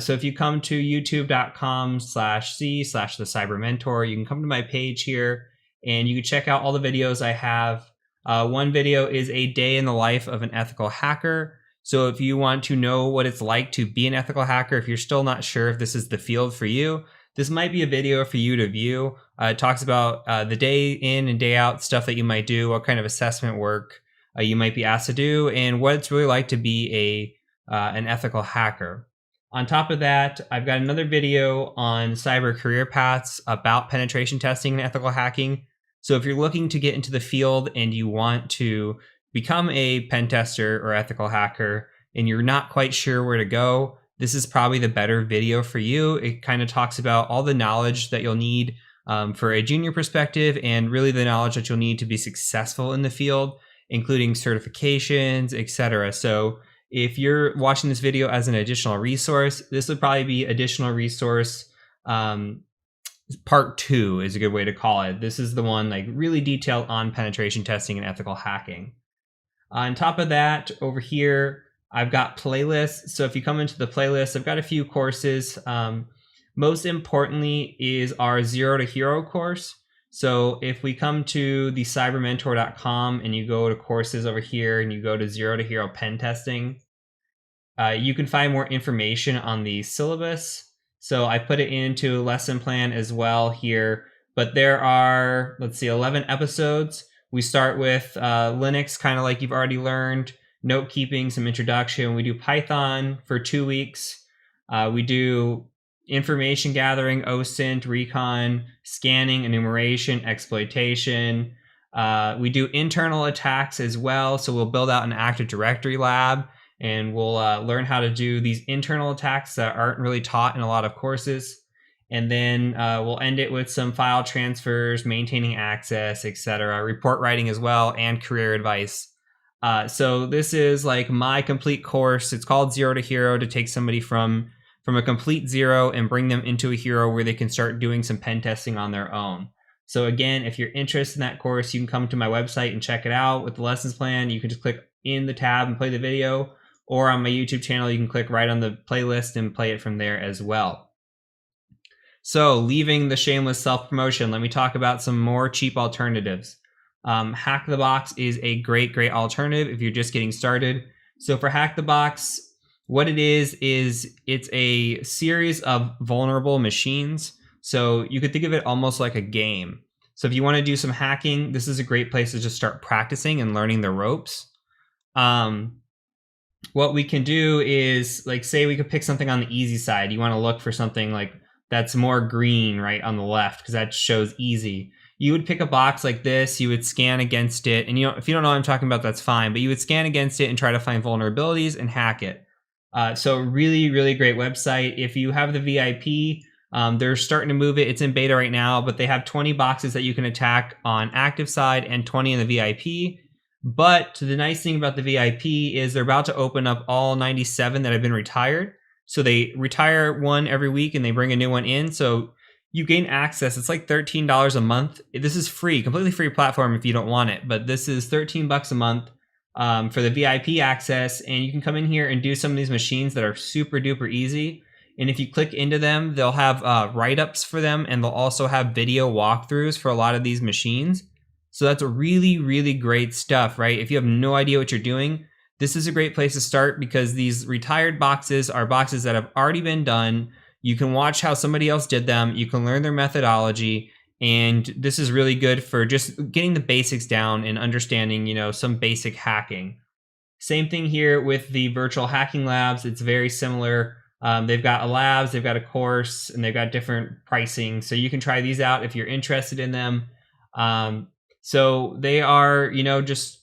So if you come to youtube.com/c/the Cyber Mentor, you can come to my page here and you can check out all the videos I have. One video is a day in the life of an ethical hacker. So if you want to know what it's like to be an ethical hacker, if you're still not sure if this is the field for you, this might be a video for you to view. It talks about the day in and day out stuff that you might do, what kind of assessment work you might be asked to do, and what it's really like to be an ethical hacker. On top of that, I've got another video on cyber career paths about penetration testing and ethical hacking. So if you're looking to get into the field and you want to become a pen tester or ethical hacker and you're not quite sure where to go, this is probably the better video for you. It kind of talks about all the knowledge that you'll need for a junior perspective and really the knowledge that you'll need to be successful in the field, including certifications, etc. So if you're watching this video as an additional resource, this would probably be additional resource part 2 is a good way to call it. This is the one like really detailed on penetration testing and ethical hacking. On top of that, over here, I've got playlists. So if you come into the playlist, I've got a few courses. Most importantly is our Zero to Hero course. So if we come to the cybermentor.com and you go to courses over here and you go to Zero to Hero pen testing, you can find more information on the syllabus. So I put it into a lesson plan as well here, but there are, 11 episodes. We start with Linux, kind of like you've already learned, note keeping, some introduction. We do Python for 2 weeks. We do information gathering, OSINT, recon, scanning, enumeration, exploitation. We do internal attacks as well. So we'll build out an Active Directory lab and we'll learn how to do these internal attacks that aren't really taught in a lot of courses. And then we'll end it with some file transfers, maintaining access, etc., report writing as well, and career advice. So this is like my complete course. It's called Zero to Hero, to take somebody from a complete zero and bring them into a hero where they can start doing some pen testing on their own. So again, if you're interested in that course, you can come to my website and check it out with the lessons plan. You can just click in the tab and play the video, or on my YouTube channel, you can click right on the playlist and play it from there as well. So leaving the shameless self-promotion, let me talk about some more cheap alternatives. Hack the Box is a great alternative if you're just getting started. So for Hack the Box, what it is it's a series of vulnerable machines. So you could think of it almost like a game. So if you want to do some hacking, this is a great place to just start practicing and learning the ropes. What we can do is, like, say we could pick something on the easy side. You want to look for something like that's more green right on the left because that shows easy. You would pick a box like this, you would scan against it, and if you don't know what I'm talking about, that's fine, but you would scan against it and try to find vulnerabilities and hack it. So really great website. If you have the VIP, they're starting to move it. It's in beta right now, but they have 20 boxes that you can attack on active side and 20 in the VIP. But the nice thing about the VIP is they're about to open up all 97 that have been retired. So they retire one every week and they bring a new one in. So you gain access. It's like $13 a month. This is free, completely free platform if you don't want it. But this is $13 a month for the VIP access. And you can come in here and do some of these machines that are super duper easy. And if you click into them, they'll have write-ups for them. And they'll also have video walkthroughs for a lot of these machines. So that's really great stuff, right? If you have no idea what you're doing, this is a great place to start because these retired boxes are boxes that have already been done. You can watch how somebody else did them. You can learn their methodology. And this is really good for just getting the basics down and understanding, some basic hacking. Same thing here with the virtual hacking labs. It's very similar. They've got a labs, they've got a course, and they've got different pricing. So you can try these out if you're interested in them. So they are, just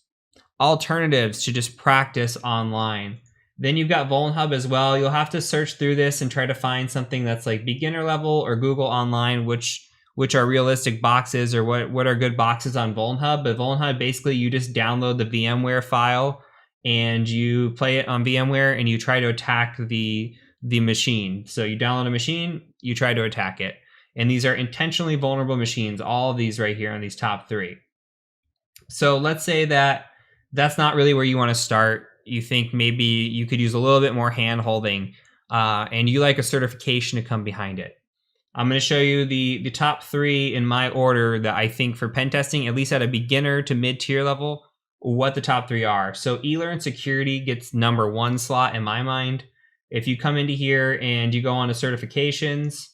alternatives to just practice online. Then you've got VulnHub as well. You'll have to search through this and try to find something that's like beginner level, or Google online, which are realistic boxes, or what are good boxes on VulnHub. But VulnHub, basically you just download the VMware file and you play it on VMware and you try to attack the machine. So you download a machine, you try to attack it. And these are intentionally vulnerable machines, all of these right here on these top three. So let's say that that's not really where you want to start. You think maybe you could use a little bit more hand holding, and you like a certification to come behind it. I'm going to show you the top 3 in my order that I think for pen testing, at least at a beginner to mid-tier level, what the top 3 are. So eLearn Security gets number 1 slot in my mind. If you come into here and you go on to certifications,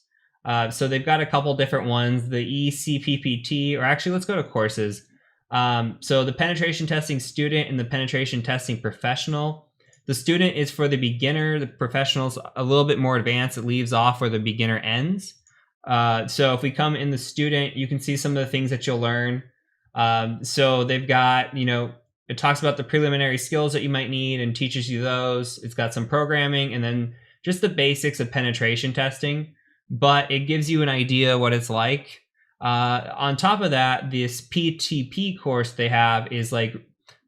so they've got a couple different ones. The ECPPT, or actually let's go to courses. So the penetration testing student and the penetration testing professional. The student is for the beginner. The professional's a little bit more advanced. It leaves off where the beginner ends. So if we come in the student, you can see some of the things that you'll learn. So they've got, it talks about the preliminary skills that you might need and teaches you those. It's got some programming and then just the basics of penetration testing, but it gives you an idea what it's like. On top of that, this PTP course they have is like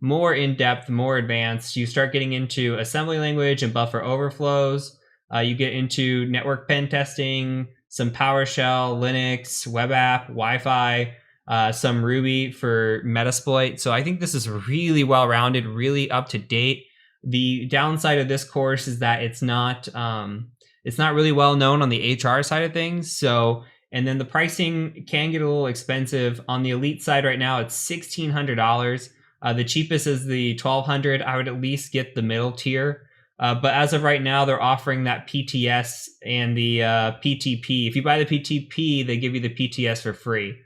more in-depth, more advanced. You start getting into assembly language and buffer overflows. You get into network pen testing, some PowerShell, Linux, web app, Wi-Fi, some Ruby for Metasploit. So I think this is really well-rounded, really up-to-date. The downside of this course is that it's not really well known on the HR side of things. So, and then the pricing can get a little expensive. On the elite side right now, it's $1,600. The cheapest is the $1,200. I would at least get the middle tier. But as of right now, they're offering that PTS and the PTP. If you buy the PTP, they give you the PTS for free.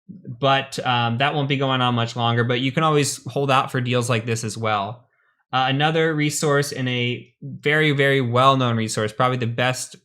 But that won't be going on much longer. But you can always hold out for deals like this as well. Another resource and a very, very well-known resource, probably the best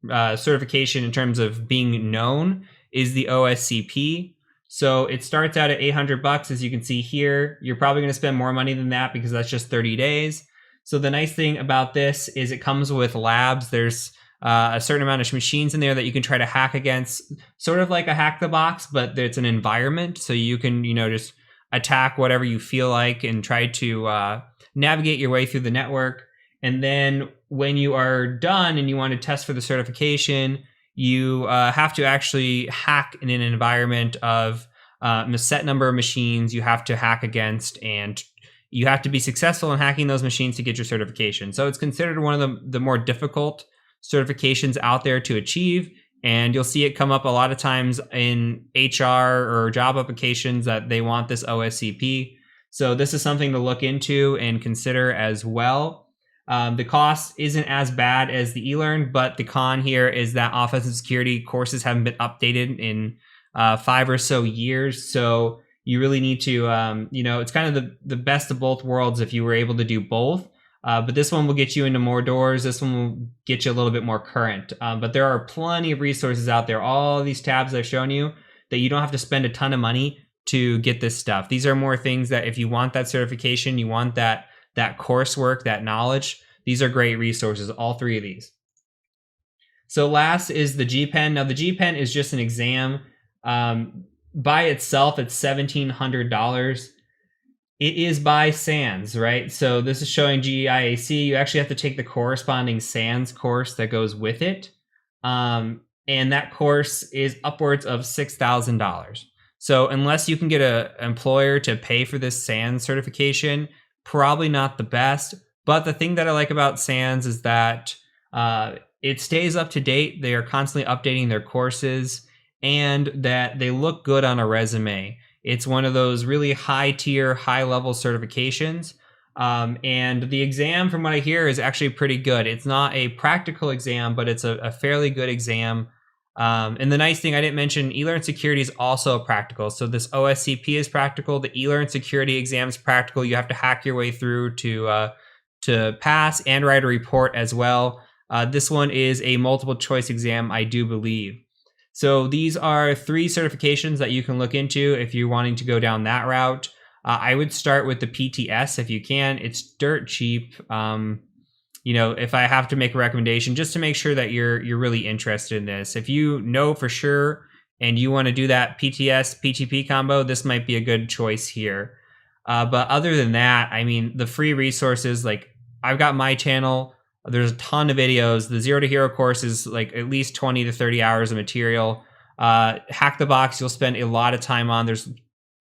certification in terms of being known, is the OSCP. So it starts out at $800, as you can see here. You're probably going to spend more money than that because that's just 30 days. So the nice thing about this is it comes with labs. There's a certain amount of machines in there that you can try to hack against, sort of like a hack the box, but it's an environment. So you can, just attack whatever you feel like and try to navigate your way through the network. And then when you are done and you want to test for the certification, you have to actually hack in an environment of a set number of machines you have to hack against, and you have to be successful in hacking those machines to get your certification. So it's considered one of the more difficult certifications out there to achieve, and you'll see it come up a lot of times in HR or job applications that they want this OSCP. So this is something to look into and consider as well. The cost isn't as bad as the eLearn, but the con here is that offensive security courses haven't been updated in 5 or so years. So you really need to, it's kind of the best of both worlds if you were able to do both. But this one will get you into more doors. This one will get you a little bit more current. But there are plenty of resources out there. All these tabs I've shown you that you don't have to spend a ton of money to get this stuff. These are more things that if you want that certification, you want that coursework, that knowledge, these are great resources, all 3 of these. So last is the GPen. Now the GPen is just an exam. By itself, it's $1,700. It is by SANS, right? So this is showing GIAC. You actually have to take the corresponding SANS course that goes with it. And that course is upwards of $6,000. So unless you can get an employer to pay for this SANS certification, probably not the best. But the thing that I like about SANS is that it stays up to date. They are constantly updating their courses, and that they look good on a resume. It's one of those really high tier, high level certifications. And the exam, from what I hear, is actually pretty good. It's not a practical exam, but it's a fairly good exam. And the nice thing I didn't mention, eLearn Security is also practical. So this OSCP is practical. The eLearn Security exam is practical. You have to hack your way through to pass and write a report as well. This one is a multiple choice exam, I do believe. So these are 3 certifications that you can look into if you're wanting to go down that route. I would start with the PTS if you can. It's dirt cheap. If I have to make a recommendation, just to make sure that you're really interested in this. If you know for sure and you want to do that PTS PTP combo, this might be a good choice here. But other than that, I mean, the free resources, like I've got my channel. There's a ton of videos. The Zero to Hero course is like at least 20 to 30 hours of material. Hack the Box, you'll spend a lot of time on. There's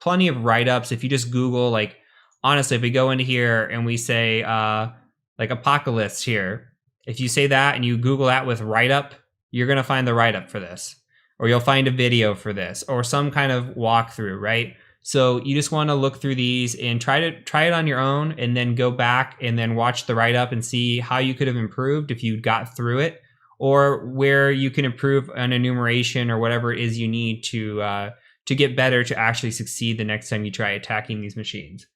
plenty of write-ups. If you just Google, like, honestly, if we go into here and we say like Apocalypse here, if you say that and you Google that with write-up, you're going to find the write-up for this, or you'll find a video for this, or some kind of walkthrough, right? So you just want to look through these and try it on your own, and then go back and then watch the write-up and see how you could have improved if you got through it, or where you can improve an enumeration or whatever it is you need to get better to actually succeed the next time you try attacking these machines.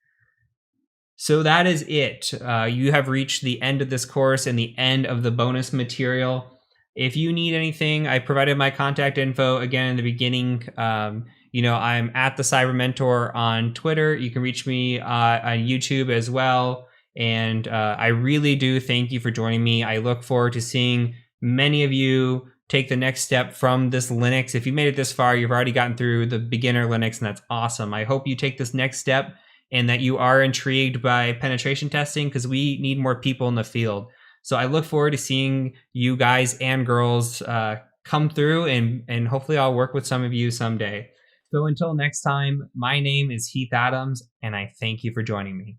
So that is it. You have reached the end of this course and the end of the bonus material. If you need anything, I provided my contact info again in the beginning. I'm at the Cyber Mentor on Twitter. You can reach me on YouTube as well. And I really do thank you for joining me. I look forward to seeing many of you take the next step from this Linux. If you made it this far, you've already gotten through the beginner Linux, and that's awesome. I hope you take this next step and that you are intrigued by penetration testing, because we need more people in the field. So I look forward to seeing you guys and girls come through, and hopefully I'll work with some of you someday. So until next time, my name is Heath Adams, and I thank you for joining me.